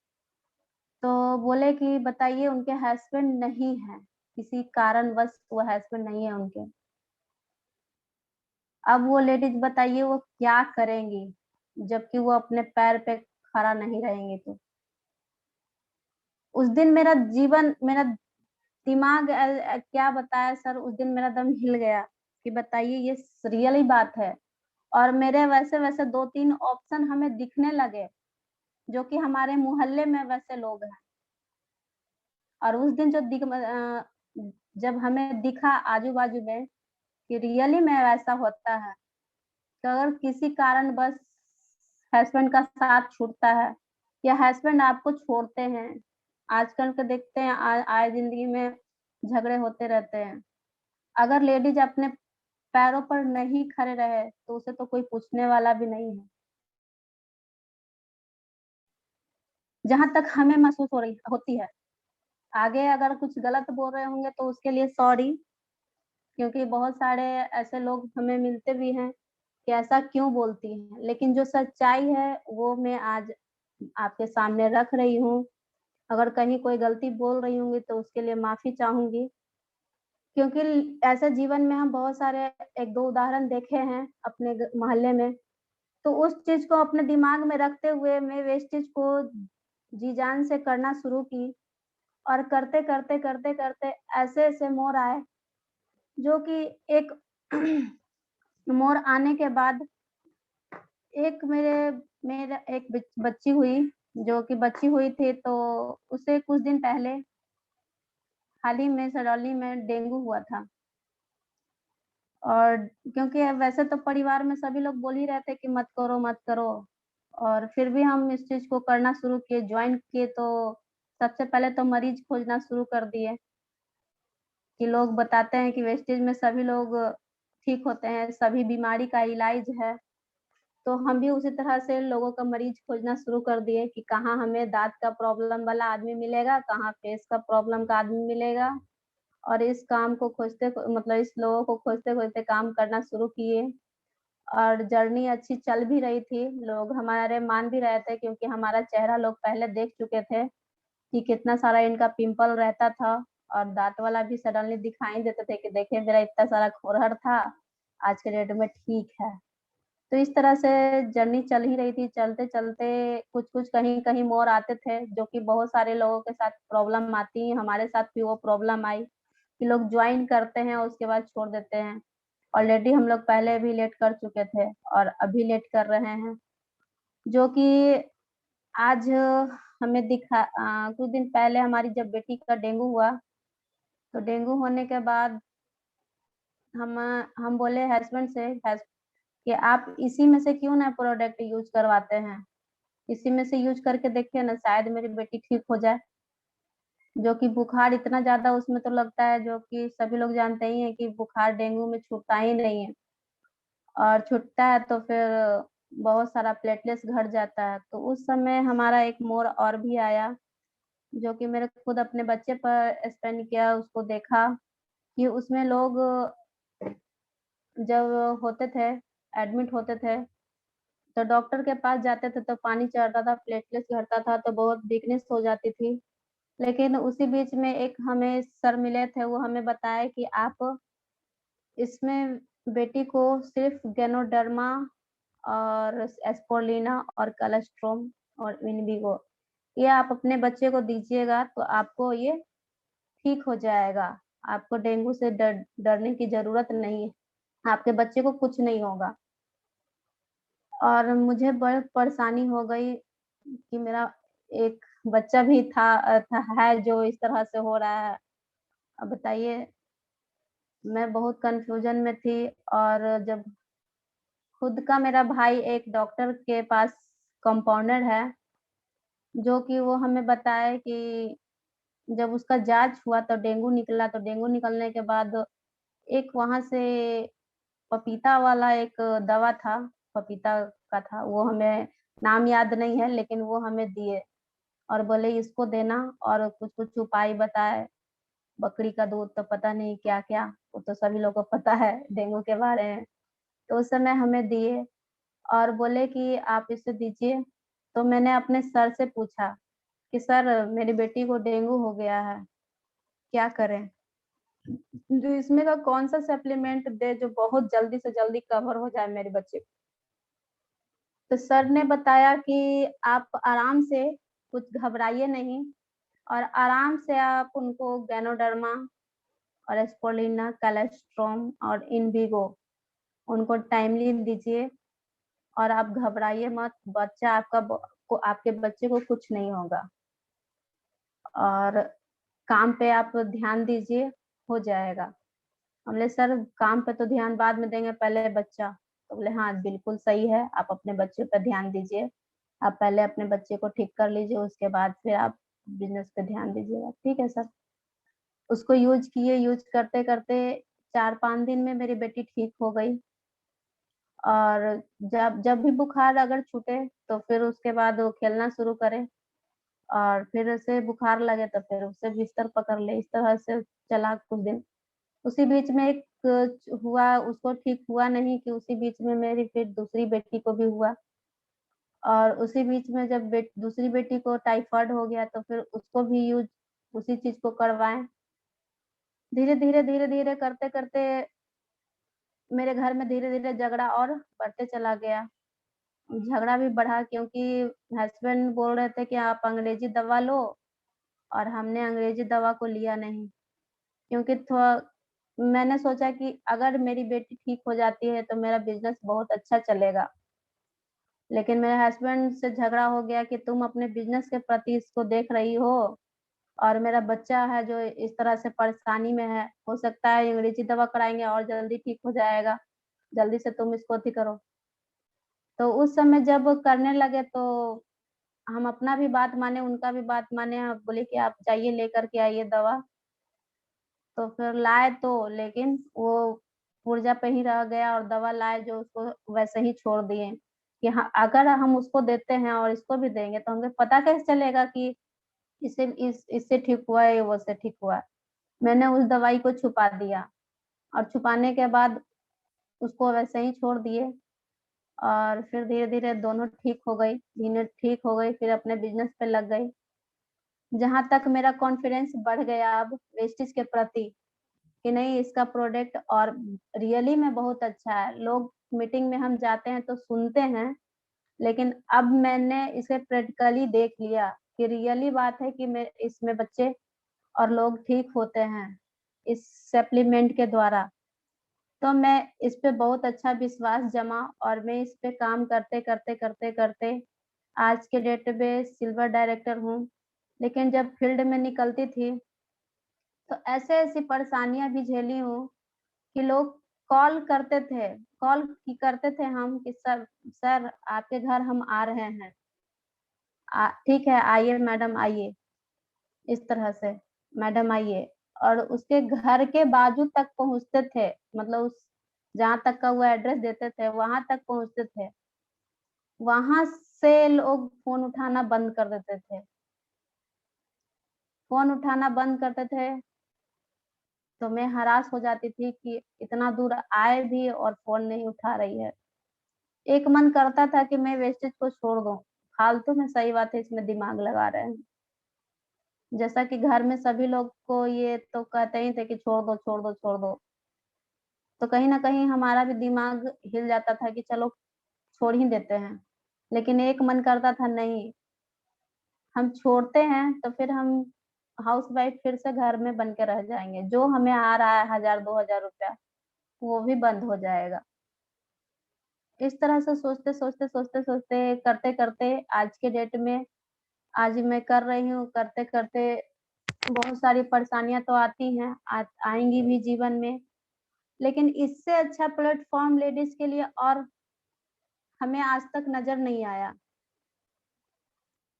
तो बोले कि बताइए उनके हस्बैंड नहीं हैं, किसी कारणवश वो हस्बैंड नहीं है उनके। अब वो लेडीज़ बताइए वो क्या करेंगी, जबकि वो अपने पैर पे खड़ा नहीं रहेंगी तो। उस दिन मेरा दिमाग क्या बताएँ सर उस दिन मेरा दम हिल गया कि बताइए ये रियल ही बात है। और मेरे वैसे-वैसे 2-3 ऑप्शन हमें दिखने लगे, जो कि हमारे मोहल्ले में वैसे लोग हैं। और उस दिन जब हमें दिखा आजू-बाजू में कि रियली में ऐसा होता है, तो अगर किसी कारणवश हस्बैंड का साथ छूटता है या हस्बैंड आपको छोड़ते हैं, आजकल के देखते हैं आए ज़िंदगी में झगड़े होते रहते हैं। अगर लेडीज़ अपने पैरों पर नहीं खड़े रहे, तो उसे तो कोई पूछने वाला भी नहीं है। जहाँ तक हमें महसूस होती है। आगे अगर कुछ गलत बोल रहे होंगे तो उसके लिए सॉरी, क्योंकि बहुत सारे ऐसे लोग हमें मिलते भी हैं कि ऐसा क्यों बोलती हैं। लेकिन जो सच्चाई है वो मैं आज आपके सामने रख रही हूँ। अगर कहीं कोई गलती बोल रही होंगी तो उसके लिए माफ़ी चाहूँगी। क्योंकि ऐसे जीवन में हम बहुत सारे 1-2 उदाहरण देखे हैं अपने मोहल्ले में। तो उस चीज़ को अपने दिमाग में रखते हुए मैं वेस्टेज को जी-जान से करना शुरू की, और करते-करते ऐसे-ऐसे मोड़ आए, जो कि एक मोड़ आने के बाद एक मेरे मेरा एक बच्ची हुई, जो कि बच्ची हुई थी, तो उसे कुछ दिन पहले हाल ही में सडौली में डेंगू हुआ था। और क्योंकि वैसे तो परिवार में सभी लोग बोल ही रहे थे कि मत करो, मत करो, और फिर भी हम इस चीज़ को करना शुरू किए, जॉइन किए, तो सबसे पहले तो मरीज़ खोजना शुरू कर दिए कि लोग बताते हैं कि वेस्टेज में सभी लोग ठीक होते हैं, सभी बीमारी का इलाज है। तो हम भी उसी तरह से लोगों का मरीज़ खोजना शुरू कर दिए कि कहाँ हमें दाँत का प्रॉब्लम वाला आदमी मिलेगा, कहाँ फेस का प्रॉब्लम का आदमी मिलेगा। और इस काम को मतलब इस लोगों को खोजते-खोजते काम करना शुरू किए, और जर्नी अच्छी चल भी रही थी। लोग हमारे मान भी रहे थे, क्योंकि हमारा चेहरा लोग पहले देख चुके थे कि कितना सारा इनका पिंपल रहता था, और दाँत वाला भी सडनली दिखाई देते थे कि देखिए मेरा इतना सारा खुरहर था, आज के डेट में ठीक है। तो इस तरह से जर्नी चल ही रही थी, चलते-चलते कुछ-कुछ कहीं-कहीं मोड़ आते थे, जो कि बहुत सारे लोगों के साथ प्रॉब्लम आती है, हमारे साथ भी वो प्रॉब्लम आई कि लोग जॉइन करते हैं और उसके बाद छोड़ देते हैं। ऑलरेडी हम लोग पहले भी लेट कर चुके थे और अभी लेट कर रहे हैं, जो कि आज हमें कुछ दिन पहले हमारी जब बेटी का डेंगू हुआ, तो डेंगू होने के बाद हम हम बोले हस्बैंड से कि आप इसी में से क्यों ना प्रोडक्ट यूज़ करवाते हैं। इसी में से यूज़ करके देखिए ना, शायद मेरी बेटी ठीक हो जाए। जो कि बुखार इतना ज़्यादा उसमें तो लगता है, जो कि सभी लोग जानते ही हैं कि बुखार डेंगू में छूटता ही नहीं है, और छूटता है तो फिर बहुत सारा प्लेटलेट्स घट जाता है। तो उस समय हमारा एक मोड़ और भी आया, जो कि मैंने खुद अपने बच्चे पर स्पेंड किया, उसको देखा कि उसमें लोग जब होते थे, एडमिट होते थे, तो डॉक्टर के पास जाते थे तो पानी चढ़ता था, प्लेटलेट्स घटता था, तो बहुत वीकनेस हो जाती थी। लेकिन उसी बीच में एक हमें सर मिले थे, वो हमें बताए कि आप इसमें बेटी को सिर्फ़ गैनोडर्मा और एस्पोलिना और कलेस्ट्रोम और विनविगो, ये आप अपने बच्चे को दीजिएगा तो आपको ये ठीक हो जाएगा। आपको डेंगू से डरने की ज़रूरत नहीं है, आपके बच्चे को कुछ नहीं होगा। और मुझे बहुत परेशानी हो गई कि मेरा एक बच्चा भी है जो इस तरह से हो रहा है। अब बताइए, मैं बहुत कन्फ्यूज़न में थी। और जब खुद का मेरा भाई एक डॉक्टर के पास कंपाउंडर है, जो कि वो हमें बताए कि जब उसका जाँच हुआ तो डेंगू निकला, तो डेंगू निकलने के बाद एक वहाँ से पपीता वाला एक दवा था, पपीता का था, वो हमें नाम याद नहीं है, लेकिन वो हमें दिए और बोले इसको देना, और कुछ-कुछ उपाय बताए। बकरी का दूध तो पता नहीं क्या-क्या, वो तो सभी लोगों को पता है डेंगू के बारे में। तो उस समय हमें दिए और बोले कि आप इसे दीजिए। तो मैंने अपने सर से पूछा कि सर मेरी बेटी को डेंगू हो गया है, क्या करें? जो इसमें का कौन-सा सप्लीमेंट दें जो बहुत जल्दी से जल्दी कवर हो जाए मेरे बच्चे को? तो सर ने बताया कि आप आराम से, कुछ घबराइए नहीं, और आराम से आप उनको गैनोडर्मा और स्पोलिना, कैल्शियम और इनविगो उनको टाइमली दीजिए, और आप घबराइए मत, बच्चा आपका आपके बच्चे को कुछ नहीं होगा, और काम पे आप ध्यान दीजिए, हो जाएगा। हम बोले सर काम पे तो ध्यान बाद में देंगे, पहले बच्चा। तो बोले हाँ, बिल्कुल सही है, आप अपने बच्चे पे ध्यान दीजिए। आप पहले अपने बच्चे को ठीक कर लीजिए, उसके बाद फिर आप बिज़नेस पे ध्यान दीजिएगा। ठीक है सर। उसको यूज़ किए, यूज़ करते-करते 4-5 दिन में मेरी बेटी ठीक हो गई। और जब जब भी बुखार अगर छूटे, तो फिर उसके बाद वो खेलना शुरू करे। और फिर उसे बुखार लगे तो फिर उसे बिस्तर पकड़ ले, इस तरह से चला कुछ दिन। उसी बीच में एक हुआ, उसको ठीक हुआ नहीं कि उसी बीच में मेरी फिर दूसरी बेटी को भी हुआ और उसी बीच में जब दूसरी बेटी को टाइफाइड हो गया तो फिर उसको भी यूज़ उसी चीज़ को करवाएँ। धीरे-धीरे, धीरे-धीरे करते-करते मेरे घर में धीरे-धीरे झगड़ा और बढ़ते चला गया। झगड़ा भी बढ़ा क्योंकि हस्बैंड बोल रहे थे कि आप अंग्रेज़ी दवा लो और हमने अंग्रेज़ी दवा को लिया नहीं। क्योंकि मैंने सोचा कि अगर मेरी बेटी ठीक हो जाती है तो मेरा बिज़नेस बहुत अच्छा चलेगा। लेकिन मेरे हस्बैंड से झगड़ा हो गया कि तुम अपने बिज़नेस के प्रति इसको देख रही हो और मेरा बच्चा है जो इस तरह से परेशानी में है। हो सकता है अंग्रेज़ी दवा कराएँगे और जल्दी ठीक हो जाएगा। जल्दी से तुम इसको अति करो। तो उस समय जब करने लगे तो हम अपना भी बात माने, उनका भी बात माने। बोले कि आप जाइए लेकर के आइए दवा। तो फिर लाए तो लेकिन वो पुर्जा पे ही रह गया और दवा लाए जो उसको वैसे ही छोड़ दिए कि हाँ, अगर हम उसको देते हैं और इसको भी देंगे तो हमें पता कैसे चलेगा कि इससे ठीक हुआ है या वो उससे ठीक हुआ है। मैंने उस दवाई को छुपा दिया और छुपाने के बाद उसको वैसे ही छोड़ दिए और फिर धीरे-धीरे दोनों ठीक हो गई, तीनों ठीक हो गई, फिर अपने बिज़नेस पे लग गई। जहाँ तक मेरा कॉन्फिडेंस बढ़ गया अब वेस्टेज के प्रति कि नहीं इसका प्रोडक्ट और रियली में बहुत अच्छा है। लोग मीटिंग में हम जाते हैं तो सुनते हैं, लेकिन अब मैंने इसे प्रैक्टिकली देख लिया कि रियली बात है कि मैं इसमें बच्चे और लोग ठीक होते हैं, इस सप्लीमेंट के द्वारा। तो मैं इस पे बहुत अच्छा विश्वास जमा और मैं इस पे काम करते आज के डेट में सिल्वर डायरेक्टर हूँ। लेकिन जब फील्ड में निकलती थी, तो ऐसे-ऐसी परेशानियाँ भी झेली हूँ कि लोग कॉल करते थे, करते थे हम कि सर आपके घर हम आ रहे हैं। ठीक है आइए मैडम आइए, इस तरह से मैडम आइए और उसके घर के बाजू तक पहुँचते थे। मतलब उस जहाँ तक का वो एड्रेस देते थे, वहाँ तक पहुँचते थे। वहाँ से लोग फ़ोन उठाना बंद कर देते थे। फ़ोन उठाना बंद करते थे, तो मैं हरास हो जाती थी कि इतना दूर आए भी और फ़ोन नहीं उठा रही है। एक मन करता था कि मैं वेस्टेज को छोड़ दूँ, फालतू में सही बात है इसमें दिमाग लगा रहे हैं। जैसा कि घर में सभी लोग को ये तो कहते ही थे कि छोड़ दो, छोड़ दो, छोड़ दो। तो कहीं न कहीं हमारा भी दिमाग हिल जाता था कि चलो छोड़ ही देते हैं। लेकिन एक मन करता था नहीं, हम छोड़ते हैं तो फिर हम हाउसवाइफ फिर से घर में बन के रह जाएँगे। जो हमें आ रहा है 1000 2000 रुपया, वो भी बंद हो जाएगा। इस तरह से सोचते, करते-करते आज के डेट में आज मैं कर रही हूँ, करते-करते बहुत सारी परेशानियाँ तो आती हैं, आएँगी भी जीवन में। लेकिन इससे अच्छा प्लेटफ़ॉर्म लेडीज़ के लिए और हमें आज तक नज़र नहीं आया।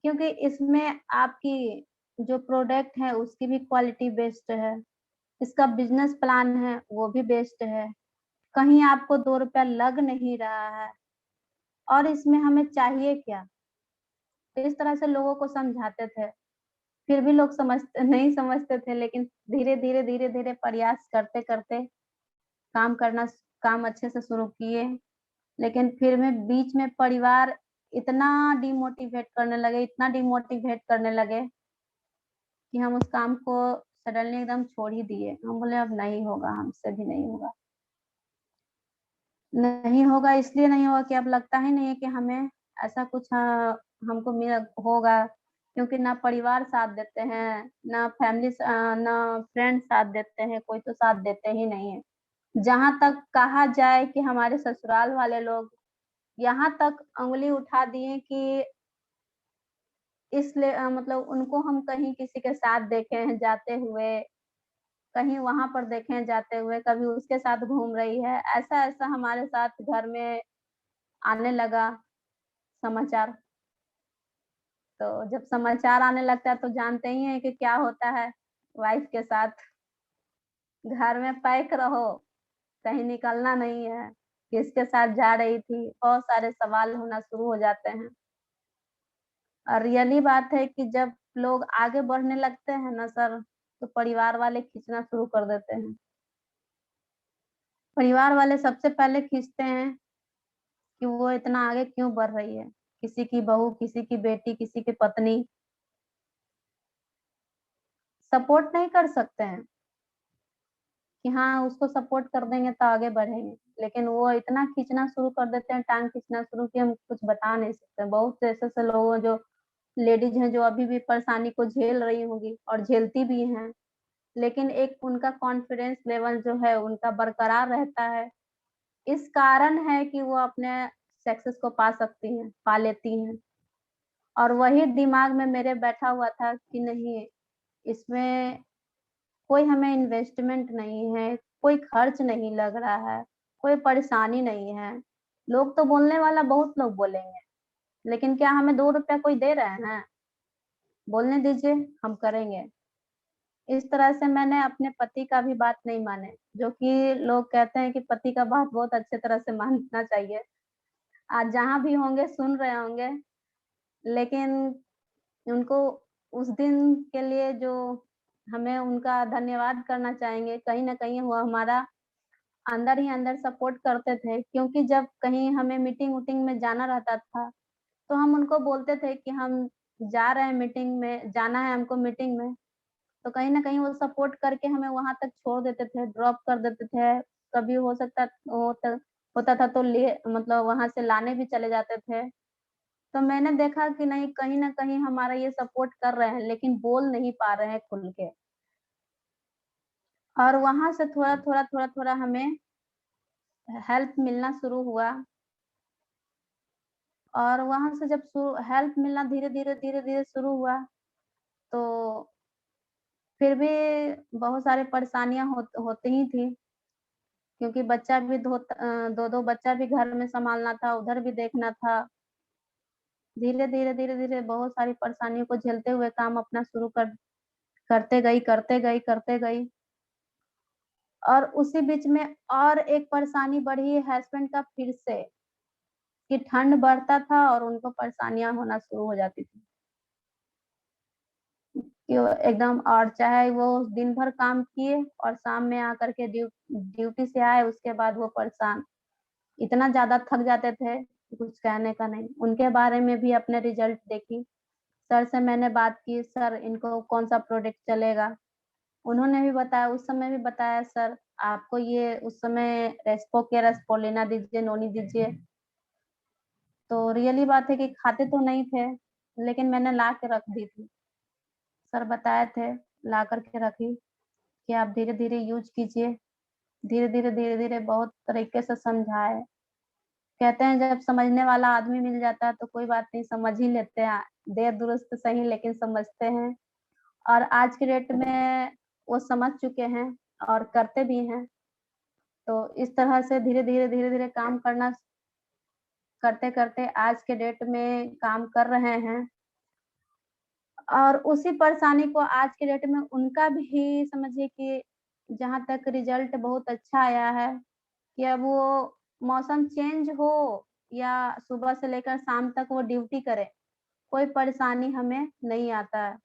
क्योंकि इसमें आपकी जो प्रोडक्ट है उसकी भी क्वालिटी बेस्ट है, इसका बिज़नेस प्लान है वो भी बेस्ट है, कहीं आपको 2 रुपया लग नहीं रहा है और इसमें हमें चाहिए क्या? इस तरह से लोगों को समझाते थे, फिर भी लोग नहीं समझते थे लेकिन धीरे-धीरे प्रयास करते-करते काम अच्छे से शुरू किए। लेकिन फिर में बीच में परिवार इतना डिमोटिवेट करने लगे कि हम उस काम को सडनली एकदम छोड़ ही दिए। हम बोले अब नहीं होगा, हमसे भी नहीं होगा। नहीं होगा इसलिए नहीं होगा कि अब लगता ही नहीं है कि हमें ऐसा कुछ हमको होगा क्योंकि ना परिवार साथ देते हैं, ना फ्रेंड साथ देते हैं, कोई तो साथ देते ही नहीं है। जहाँ तक कहा जाए कि हमारे ससुराल वाले लोग यहाँ तक उँगली उठा दिए कि इसलिए मतलब उनको हम कहीं किसी के साथ देखे हैं जाते हुए, कहीं वहाँ पर देखे हैं जाते हुए, कभी उसके साथ घूम रही है। ऐसा-ऐसा हमारे साथ घर में आने लगा समाचार। तो जब समाचार आने लगता है तो जानते ही हैं कि क्या होता है वाइफ के साथ। घर में पैक रहो, कहीं निकलना नहीं है, किसके साथ जा रही थी, बहुत सारे सवाल होना शुरू हो जाते हैं। और रियली बात है कि जब लोग आगे बढ़ने लगते हैं ना सर, तो परिवार वाले खींचना शुरू कर देते हैं। परिवार वाले सबसे पहले खींचते हैं कि वो इतना आगे क्यों बढ़ रही है। किसी की बहू, किसी की बेटी, किसी की पत्नी सपोर्ट नहीं कर सकते हैं कि हाँ, उसको सपोर्ट कर देंगे तो आगे बढ़ेंगे। लेकिन वो इतना खींचना शुरू कर देते हैं, टाँग खींचना शुरू कि हम कुछ बता नहीं सकते। बहुत से ऐसे-ऐसे लोग हैं जो लेडीज़ हैं जो अभी भी परेशानी को झेल रही होंगी और झेलती भी हैं। लेकिन एक उनका कॉन्फिडेंस लेवल जो है उनका बरकरार रहता है। इस कारण है कि वो अपने सक्सेस को पा सकती हैं, पा लेती हैं। और वही दिमाग में मेरे बैठा हुआ था कि नहीं, इसमें कोई हमें इन्वेस्टमेंट नहीं है, कोई खर्च नहीं लग रहा है, कोई परेशानी नहीं है। लोग तो बोलने वाला बहुत लोग बोलेंगे, लेकिन क्या हमें ₹2 कोई दे रहे हैं? बोलने दीजिए, हम करेंगे। इस तरह से मैंने अपने पति का भी बात नहीं माने, जो कि लोग कहते हैं कि पति का बात बहुत अच्छे तरह से मानना चाहिए। आज जहाँ भी होंगे सुन रहे होंगे, लेकिन उनको उस दिन के लिए जो हमें उनका धन्यवाद करना चाहेंगे, कहीं न कहीं वो हमारा अंदर ही अंदर सपोर्ट करते थे, क्योंकि जब कहीं हमें मीटिंग-वूटिंग में जाना रहता था, तो हम उनको बोलते थे कि हम जा रहे हैं मीटिंग में, जाना है हमको मीटिंग में। तो कहीं न कहीं वो सपोर्ट करके हमें वहाँ तक छोड़ देते थे, ड्रॉप कर देते थे। कभी हो सकता होता था तो मतलब वहाँ से लाने भी चले जाते थे। तो मैंने देखा कि नहीं, कहीं न कहीं हमारा ये सपोर्ट कर रहे हैं, लेकिन बोल नहीं पा रहे हैं खुल के। और वहाँ से थोड़ा-थोड़ा, थोड़ा-थोड़ा हमें हेल्प मिलना शुरू हुआ। और वहाँ से जब हेल्प मिलना धीरे-धीरे, धीरे-धीरे शुरू हुआ, तो फिर भी बहुत सारी परेशानियाँ होती ही थी, क्योंकि बच्चा भी 2-2 बच्चा भी घर में सँभालना था, उधर भी देखना था। धीरे-धीरे, धीरे-धीरे बहुत सारी परेशानियों को झेलते हुए काम अपना शुरू करते गई, करते गई, करते गई। और उसी बीच में और एक परेशानी बढ़ी हस्बैंड का फिर से, कि ठंड बढ़ता था और उनको परेशानियाँ होना शुरू हो जाती थी। कि वो एकदम, और चाहे वो दिन भर काम किए और शाम में आकर के ड्यूटी से आए, उसके बाद वो परेशान, इतना ज़्यादा थक जाते थे कि कुछ कहने का नहीं। उनके बारे में भी अपने रिज़ल्ट देखी। सर से मैंने बात की, सर इनको कौन-सा प्रोडक्ट चलेगा? उन्होंने भी बताया, उस समय भी बताया, सर आपको ये उस समय रेस्पो केयर, स्पोलेना दीजिए, नोनी दीजिए। तो रियली बात है कि खाते तो नहीं थे, लेकिन मैंने ला के रख दी थी। सर बताए थे, ला कर के रखी कि आप धीरे-धीरे यूज़ कीजिए। धीरे-धीरे, धीरे-धीरे बहुत तरीके से समझाए। कहते हैं जब समझने वाला आदमी मिल जाता है तो कोई बात नहीं, समझ ही लेते हैं। देर दुरुस्त सही, लेकिन समझते हैं। और आज की डेट में वो समझ चुके हैं और करते भी हैं। तो इस तरह से धीरे-धीरे, धीरे-धीरे काम करते-करते आज के डेट में काम कर रहे हैं। और उसी परेशानी को आज के डेट में उनका भी समझिए कि जहाँ तक रिज़ल्ट बहुत अच्छा आया है, कि अब वो मौसम चेंज हो या सुबह से लेकर शाम तक वो ड्यूटी करें, कोई परेशानी हमें नहीं आता है।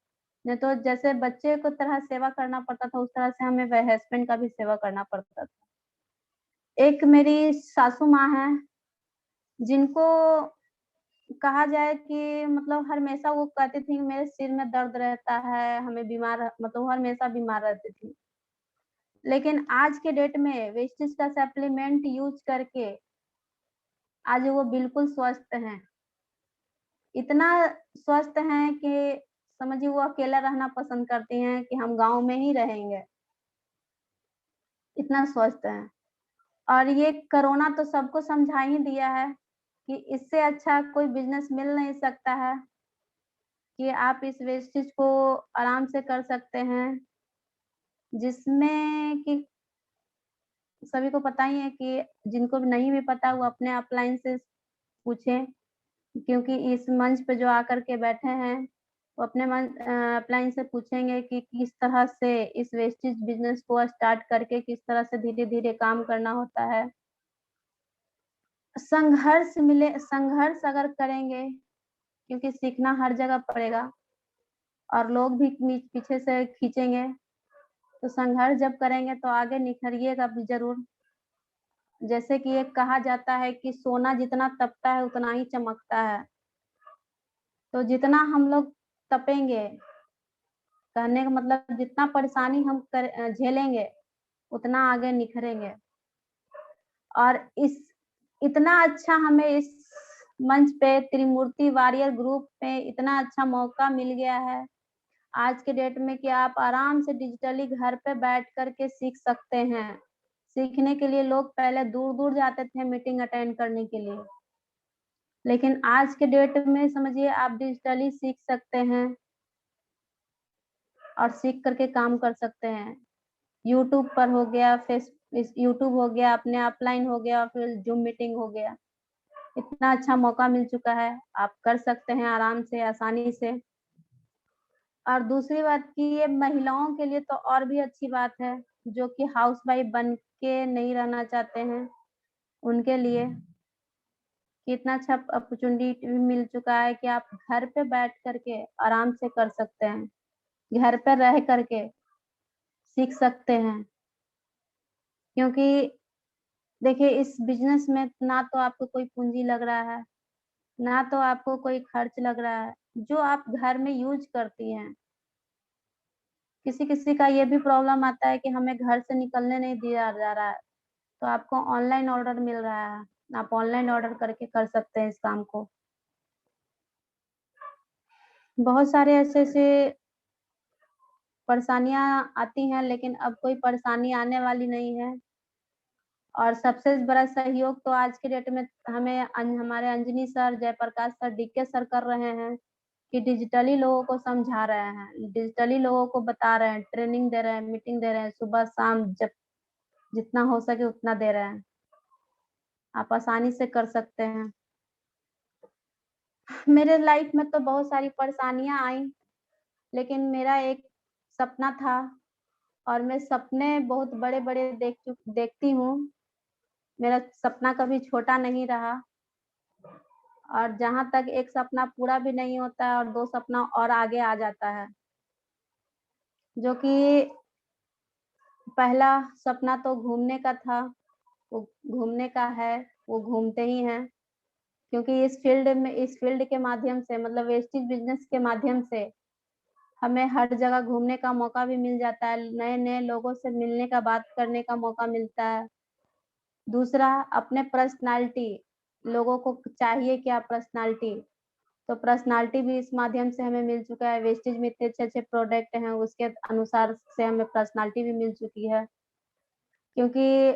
नहीं तो जैसे बच्चे को तरह सेवा करना पड़ता था, उस तरह से हमें हस्बैंड का भी सेवा करना पड़ता था। एक मेरी सासू माँ हैं, जिनको कहा जाए कि मतलब हमेशा वो कहती थी मेरे सिर में दर्द रहता है, हमें मतलब वो हमेशा बीमार रहती थी। लेकिन आज के डेट में वेस्टीज का सप्लीमेंट यूज़ करके आज वो बिल्कुल स्वस्थ हैं। इतना स्वस्थ हैं कि समझिए वो अकेला रहना पसंद करती हैं कि हम गाँव में ही रहेंगे, इतना स्वस्थ हैं। और ये कोरोना तो सबको समझा ही दिया है कि इससे अच्छा कोई बिज़नेस मिल नहीं सकता है, कि आप इस वेस्टेज को आराम से कर सकते हैं, जिसमें कि सभी को पता ही है कि जिनको भी नहीं भी पता वो अपने अपलाइन से पूछें, क्योंकि इस मंच पे जो आकर के बैठे हैं, वो अपने अपलाइन से पूछेंगे कि किस तरह से इस वेस्टेज बिज़नेस को स्टार्ट करके किस तरह से धीरे-धीरे काम करना होता है। संघर्ष अगर करेंगे, क्योंकि सीखना हर जगह पड़ेगा। और लोग भी पीछे से खींचेंगे। तो संघर्ष जब करेंगे तो आगे निखरिएगा भी ज़रूर। जैसे कि एक कहा जाता है कि सोना जितना तपता है उतना ही चमकता है। तो जितना हम लोग तपेंगे, कहने का मतलब जितना परेशानी हम झेलेंगे, उतना आगे निखरेंगे। और इतना अच्छा हमें इस मंच पे त्रिमूर्ति वॉरियर ग्रुप में इतना अच्छा मौका मिल गया है आज के डेट में कि आप आराम से डिजिटली घर पे बैठ कर के सीख सकते हैं। सीखने के लिए लोग पहले दूर-दूर जाते थे मीटिंग अटेंड करने के लिए। लेकिन आज के डेट में समझिए आप डिजिटली सीख सकते हैं और सीख कर के काम कर सकते हैं। यूट्यूब पर हो गया, यूट्यूब हो गया, अपने ऑफलाइन हो गया और फिर ज़ूम मीटिंग हो गया। इतना अच्छा मौका मिल चुका है, आप कर सकते हैं आराम से, आसानी से। और दूसरी बात कि ये महिलाओं के लिए तो और भी अच्छी बात है, जो कि हाउसवाइफ बन के नहीं रहना चाहते हैं, उनके लिए कि इतना अच्छा अपॉर्च्युनिटी मिल चुका है कि आप घर पे बैठ कर के आराम से कर सकते हैं। घर पे रह कर के सीख सकते हैं। क्योंकि देखिए इस बिज़नेस में ना तो आपको कोई पूँजी लग रहा है, ना तो आपको कोई खर्च लग रहा है, जो आप घर में यूज़ करती हैं। किसी-किसी का ये भी प्रॉब्लम आता है कि हमें घर से निकलने नहीं दिया जा रहा है, तो आपको ऑनलाइन ऑर्डर मिल रहा है। आप ऑनलाइन ऑर्डर करके कर सकते हैं इस काम को। बहुत सारे ऐसे-ऐसे परेशानियाँ आती हैं, लेकिन अब कोई परेशानी आने वाली नहीं है। और सबसे बड़ा सहयोग तो आज के डेट में हमें हमारे Anjani sir, Jayaprakash sir, DK sir कर रहे हैं कि डिजिटली लोगों को समझा रहे हैं, डिजिटली लोगों को बता रहे हैं, ट्रेनिंग दे रहे हैं, मीटिंग दे रहे हैं, सुबह-शाम जब जितना हो सके उतना दे रहे हैं। आप आसानी से कर सकते हैं। मेरे लाइफ में तो बहुत सारी परेशानियाँ आईं, लेकिन मेरा एक सपना था और मैं सपने बहुत बड़े-बड़े देखती हूँ। मेरा सपना कभी छोटा नहीं रहा और जहाँ तक एक सपना पूरा भी नहीं होता है और 2 सपना और आगे आ जाता है। जो कि पहला सपना तो घूमने का था, वो घूमने का है, वो घूमते ही हैं। क्योंकि इस फील्ड के माध्यम से मतलब वेस्टेज बिज़नेस के माध्यम से हमें हर जगह घूमने का मौका भी मिल जाता है, नए-नए लोगों से मिलने का, बात करने का मौका मिलता है। दूसरा अपने पर्सनैलिटी, लोगों को चाहिए क्या पर्सनैलिटी, तो पर्सनैलिटी भी इस माध्यम से हमें मिल चुका है। वेस्टेज में इतने अच्छे-अच्छे प्रोडक्ट हैं, उसके अनुसार से हमें पर्सनैलिटी भी मिल चुकी है। क्योंकि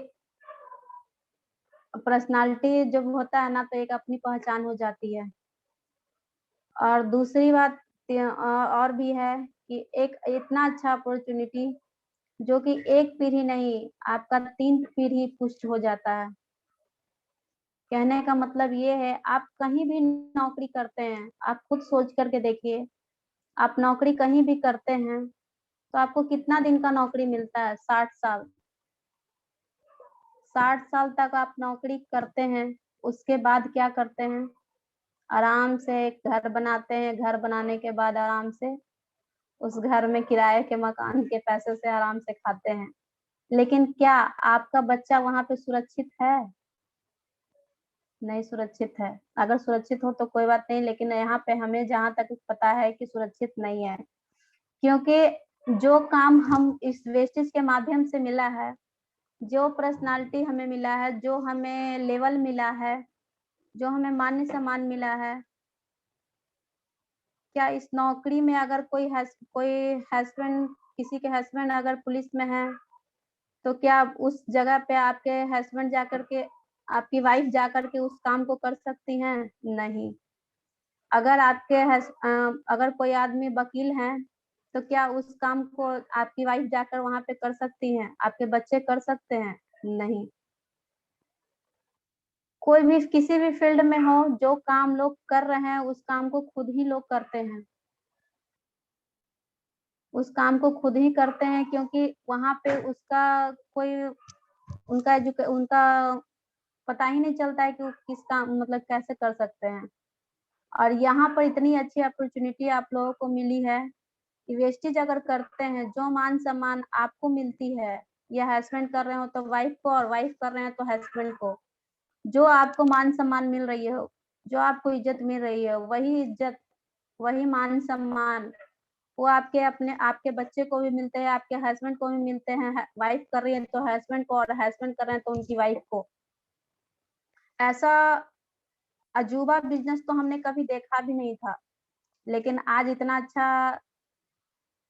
पर्सनैलिटी जब होता है ना, तो एक अपनी पहचान हो जाती है। और दूसरी बात और भी है कि एक इतना अच्छा अपॉर्च्युनिटी जो कि 1 पीढ़ी नहीं, आपका 3 पीढ़ी पुष्ट हो जाता है। कहने का मतलब ये है, आप कहीं भी नौकरी करते हैं, आप खुद सोच कर के देखिए, आप नौकरी कहीं भी करते हैं, तो आपको कितना दिन का नौकरी मिलता है? 60 साल। 60 साल तक आप नौकरी करते हैं, उसके बाद क्या करते हैं? आराम से एक घर बनाते हैं, घर बनाने के बाद आराम से उस घर में किराए के मकान के पैसे से आराम से खाते हैं। लेकिन क्या आपका बच्चा वहाँ पे सुरक्षित है? नहीं सुरक्षित है। अगर सुरक्षित हो तो कोई बात नहीं, लेकिन यहाँ पे हमें जहाँ तक पता है कि सुरक्षित नहीं है। क्योंकि जो काम हम इस वेस्टेज के माध्यम से मिला है, जो पर्सनैलिटी हमें मिला है, जो हमें लेवल मिला है, जो हमें मान-सम्मान मिला है, क्या इस नौकरी में अगर कोई हस्बैंड किसी के हस्बैंड अगर पुलिस में हैं, तो क्या उस जगह पे आपके हस्बैंड जाकर के आपकी वाइफ जाकर के उस काम को कर सकती हैं? नहीं। अगर कोई आदमी वकील हैं, तो क्या उस काम को आपकी वाइफ जाकर वहाँ पे कर सकती हैं? आपके बच्चे कर सकते हैं? नहीं। कोई भी किसी भी फील्ड में हो, जो काम लोग कर रहे हैं, उस काम को खुद ही लोग करते हैं। उस काम को खुद ही करते हैं क्योंकि वहाँ पे उसका कोई उनका पता ही नहीं चलता है कि वो किस काम मतलब कैसे कर सकते हैं। और यहाँ पर इतनी अच्छी अपॉर्च्युनिटी आप लोगों को मिली है कि वेस्टेज अगर करते हैं, जो मान-सम्मान आपको मिलती है, या हस्बैंड कर रहे हो तो वाइफ को, और वाइफ कर रहे हैं तो हस्बैंड को, जो आपको मान-सम्मान मिल रही है, जो आपको इज़्ज़त मिल रही है, वही इज़्ज़त, वही मान-सम्मान, वो आपके बच्चे को भी मिलते हैं, आपके हस्बैंड को भी मिलते हैं। ह वाइफ कर रही है तो हस्बैंड को, और हस्बैंड कर रहे हैं तो उनकी वाइफ को। ऐसा अजूबा बिज़नेस तो हमने कभी देखा भी नहीं था। लेकिन आज इतना अच्छा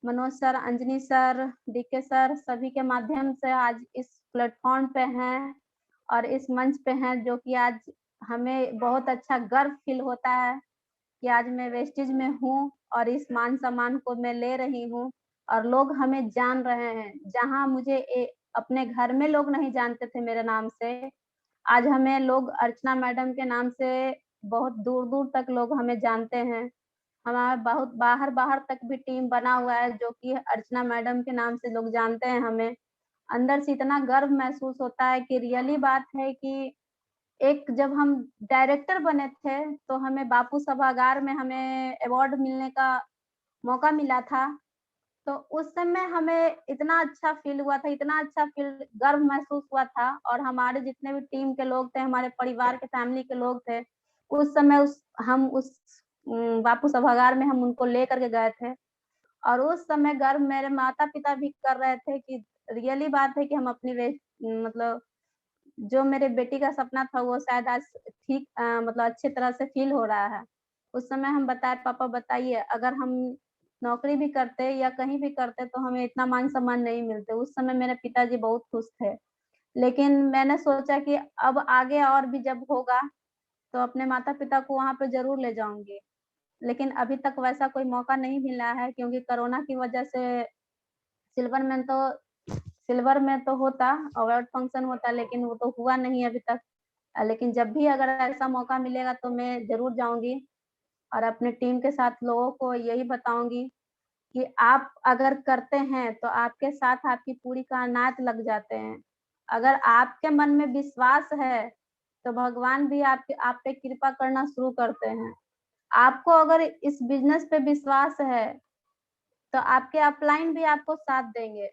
Manoj sir, Anjani sir, DK sir, सभी के माध्यम से आज इस प्लेटफ़ॉर्म पे हैं और इस मंच पे हैं, जो कि आज हमें बहुत अच्छा गर्व फ़ील होता है कि आज मैं वेस्टेज में हूँ और इस मान-सम्मान को मैं ले रही हूँ और लोग हमें जान रहे हैं। जहाँ मुझे अपने घर में लोग नहीं जानते थे मेरे नाम से, आज हमें लोग अर्चना मैडम के नाम से बहुत दूर-दूर तक लोग हमें जानते हैं। हमारा बहुत बाहर-बाहर तक भी टीम बना हुआ है, जो कि अर्चना मैडम के नाम से लोग जानते हैं हमें। अंदर से इतना गर्व महसूस होता है कि रियली बात है कि एक जब हम डायरेक्टर बने थे, तो हमें बापू सभागार में हमें अवार्ड मिलने का मौका मिला था। तो उस समय हमें इतना अच्छा फ़ील हुआ था, इतना अच्छा फ़ील, गर्व महसूस हुआ था, और हमारे जितने भी टीम के लोग थे, हमारे परिवार के फैमिली के लोग थे, उस समय उस बापू सभागार में हम उनको लेकर के गए थे, और उस समय गर्व मेरे माता-पिता भी कर रहे थे कि रियली बात है कि हम अपनी मतलब जो मेरे बेटी का सपना था वो शायद आज ठीक मतलब अच्छी तरह से फ़ील हो रहा है। उस समय हम बताए, पापा बताइए, अगर हम नौकरी भी करते या कहीं भी करते तो हमें इतना मान-सम्मान नहीं मिलते। उस समय मेरे पिताजी बहुत खुश थे। लेकिन मैंने सोचा कि अब आगे और भी जब होगा तो अपने माता-पिता को वहाँ पे ज़रूर ले जाऊँगी। लेकिन अभी तक वैसा कोई मौका नहीं मिला है, क्योंकि कोरोना की वजह से सिल्वर में तो सिल्वर में तो होता, अवार्ड फंक्शन होता, लेकिन वो तो हुआ नहीं अभी तक। लेकिन जब भी अगर ऐसा मौका मिलेगा तो मैं ज़रूर जाऊँगी और अपने टीम के साथ लोगों को यही बताऊँगी कि आप अगर करते हैं तो आपके साथ आपकी पूरी कायनात लग जाते हैं। अगर आपके मन में विश्वास है, तो भगवान भी आपके आप पे कृपा करना शुरू करते हैं। आपको अगर इस बिज़नेस पे विश्वास है, तो आपके अपलाइन भी आपको साथ देंगे।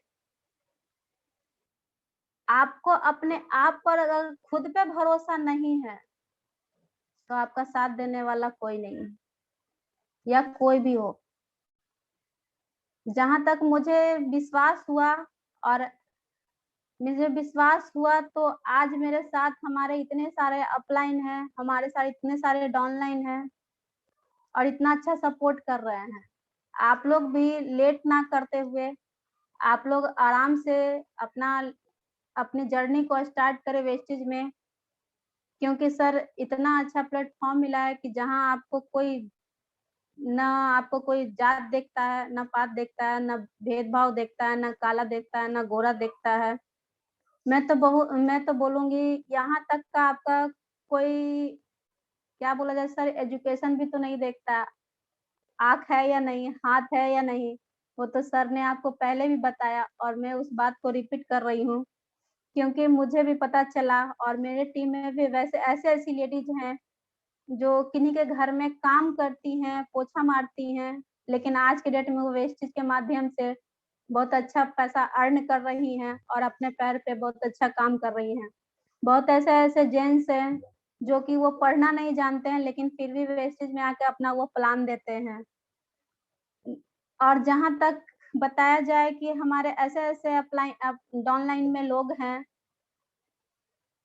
आपको अपने आप पर अगर खुद पे भरोसा नहीं है, तो आपका साथ देने वाला कोई नहीं है, या कोई भी हो। जहाँ तक मुझे विश्वास हुआ, और मुझे विश्वास हुआ तो आज मेरे साथ हमारे इतने सारे अपलाइन हैं, हमारे साथ इतने सारे डाउनलाइन हैं और इतना अच्छा सपोर्ट कर रहे हैं। आप लोग भी लेट ना करते हुए, आप लोग आराम से अपना अपनी जर्नी को स्टार्ट करें वेस्टेज में, क्योंकि सर इतना अच्छा प्लेटफ़ॉर्म मिला है कि जहाँ ना आपको कोई जात देखता है, ना पात देखता है, ना भेदभाव देखता है, ना काला देखता है, ना गोरा देखता है। मैं तो बोलूँगी यहाँ तक का आपका कोई, क्या बोला जाए सर, एजुकेशन भी तो नहीं देखता, आँख है या नहीं, हाथ है या नहीं, वो तो सर ने आपको पहले भी बताया और मैं उस बात को रिपीट कर रही हूँ, क्योंकि मुझे भी पता चला और मेरे टीम में भी वैसे ऐसी-ऐसी लेडीज़ हैं, जो किन्हीं के घर में काम करती हैं, पोछा मारती हैं, लेकिन आज के डेट में वो वेस्टेज के माध्यम से बहुत अच्छा पैसा अर्न कर रही हैं और अपने पैर पे बहुत अच्छा काम कर रही हैं। बहुत ऐसे-ऐसे जेंट्स हैं, जो कि वो पढ़ना नहीं जानते हैं, लेकिन फिर भी वेस्टेज में आके अपना वो प्लान देते हैं। और जहाँ तक बताया जाए कि हमारे ऐसे-ऐसे डाउनलाइन में लोग हैं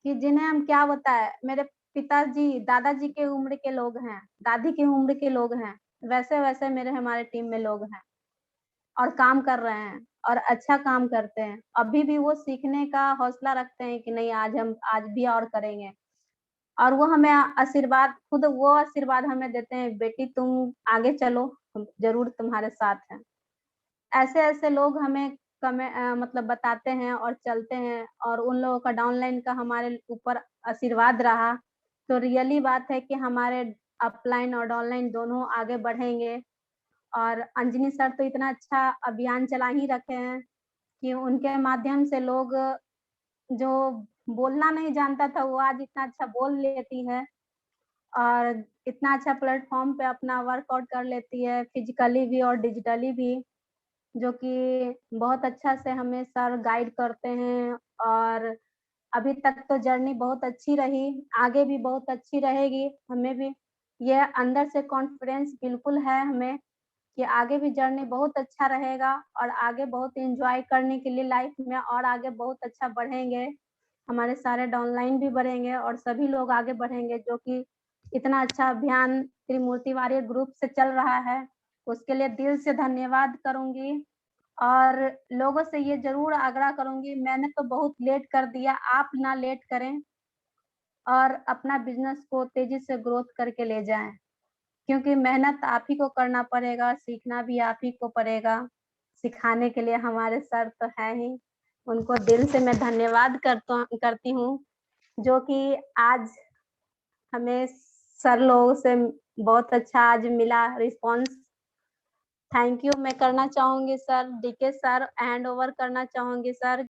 कि जिन्हें हम क्या बताएँ, मेरे पिताजी, दादाजी के उम्र के लोग हैं, दादी की उम्र के लोग हैं, वैसे-वैसे हमारे टीम में लोग हैं और काम कर रहे हैं और अच्छा काम करते हैं। अभी भी वो सीखने का हौसला रखते हैं कि नहीं, आज भी और करेंगे, और वो हमें वो आशीर्वाद हमें देते हैं, बेटी तुम आगे चलो, हम ज़रूर तुम्हारे साथ हैं। ऐसे-ऐसे लोग हमें मतलब बताते हैं और चलते हैं, और उन लोगों का डाउनलाइन का हमारे ऊपर आशीर्वाद रहा, तो रियली बात है कि हमारे अपलाइन और डाउनलाइन दोनों आगे बढ़ेंगे। और अंजनी सर तो इतना अच्छा अभियान चला ही रखे हैं कि उनके माध्यम से लोग, जो बोलना नहीं जानता था, वो आज इतना अच्छा बोल लेती है और इतना अच्छा प्लेटफ़ॉर्म पे अपना वर्कआउट कर लेती है, फिज़िकली भी और डिजिटली भी। जो कि बहुत अच्छा से हमें सर गाइड करते हैं और अभी तक तो जर्नी बहुत अच्छी रही, आगे भी बहुत अच्छी रहेगी। हमें भी ये अंदर से कॉन्फिडेंस बिल्कुल है हमें कि आगे भी जर्नी बहुत अच्छा रहेगा और आगे बहुत एन्जॉय करने के लिए लाइफ में और आगे बहुत अच्छा बढ़ेंगे। हमारे सारे डाउनलाइन भी बढ़ेंगे और सभी लोग आगे बढ़ेंगे जो कि इतना अच्छा अभियान त्रिमूर्ति वॉरियर ग्रुप से चल रहा है, उसके लिए दिल से धन्यवाद करूँगी और लोगों से ये ज़रूर आग्रह करूँगी, मैंने तो बहुत लेट कर दिया, आप ना लेट करें और अपना बिज़नेस को तेज़ी से ग्रोथ करके ले जाएँ। क्योंकि मेहनत आप ही को करना पड़ेगा, सीखना भी आप ही को पड़ेगा। सिखाने के लिए हमारे सर तो हैं ही, उनको दिल से मैं धन्यवाद करती हूँ, जो कि आज हमें सर लोगों से बहुत अच्छा आज मिला रिस्पॉन्स। थैंक यू मैं करना चाहूँगी sir, DK sir hand over करना चाहूँगी सर।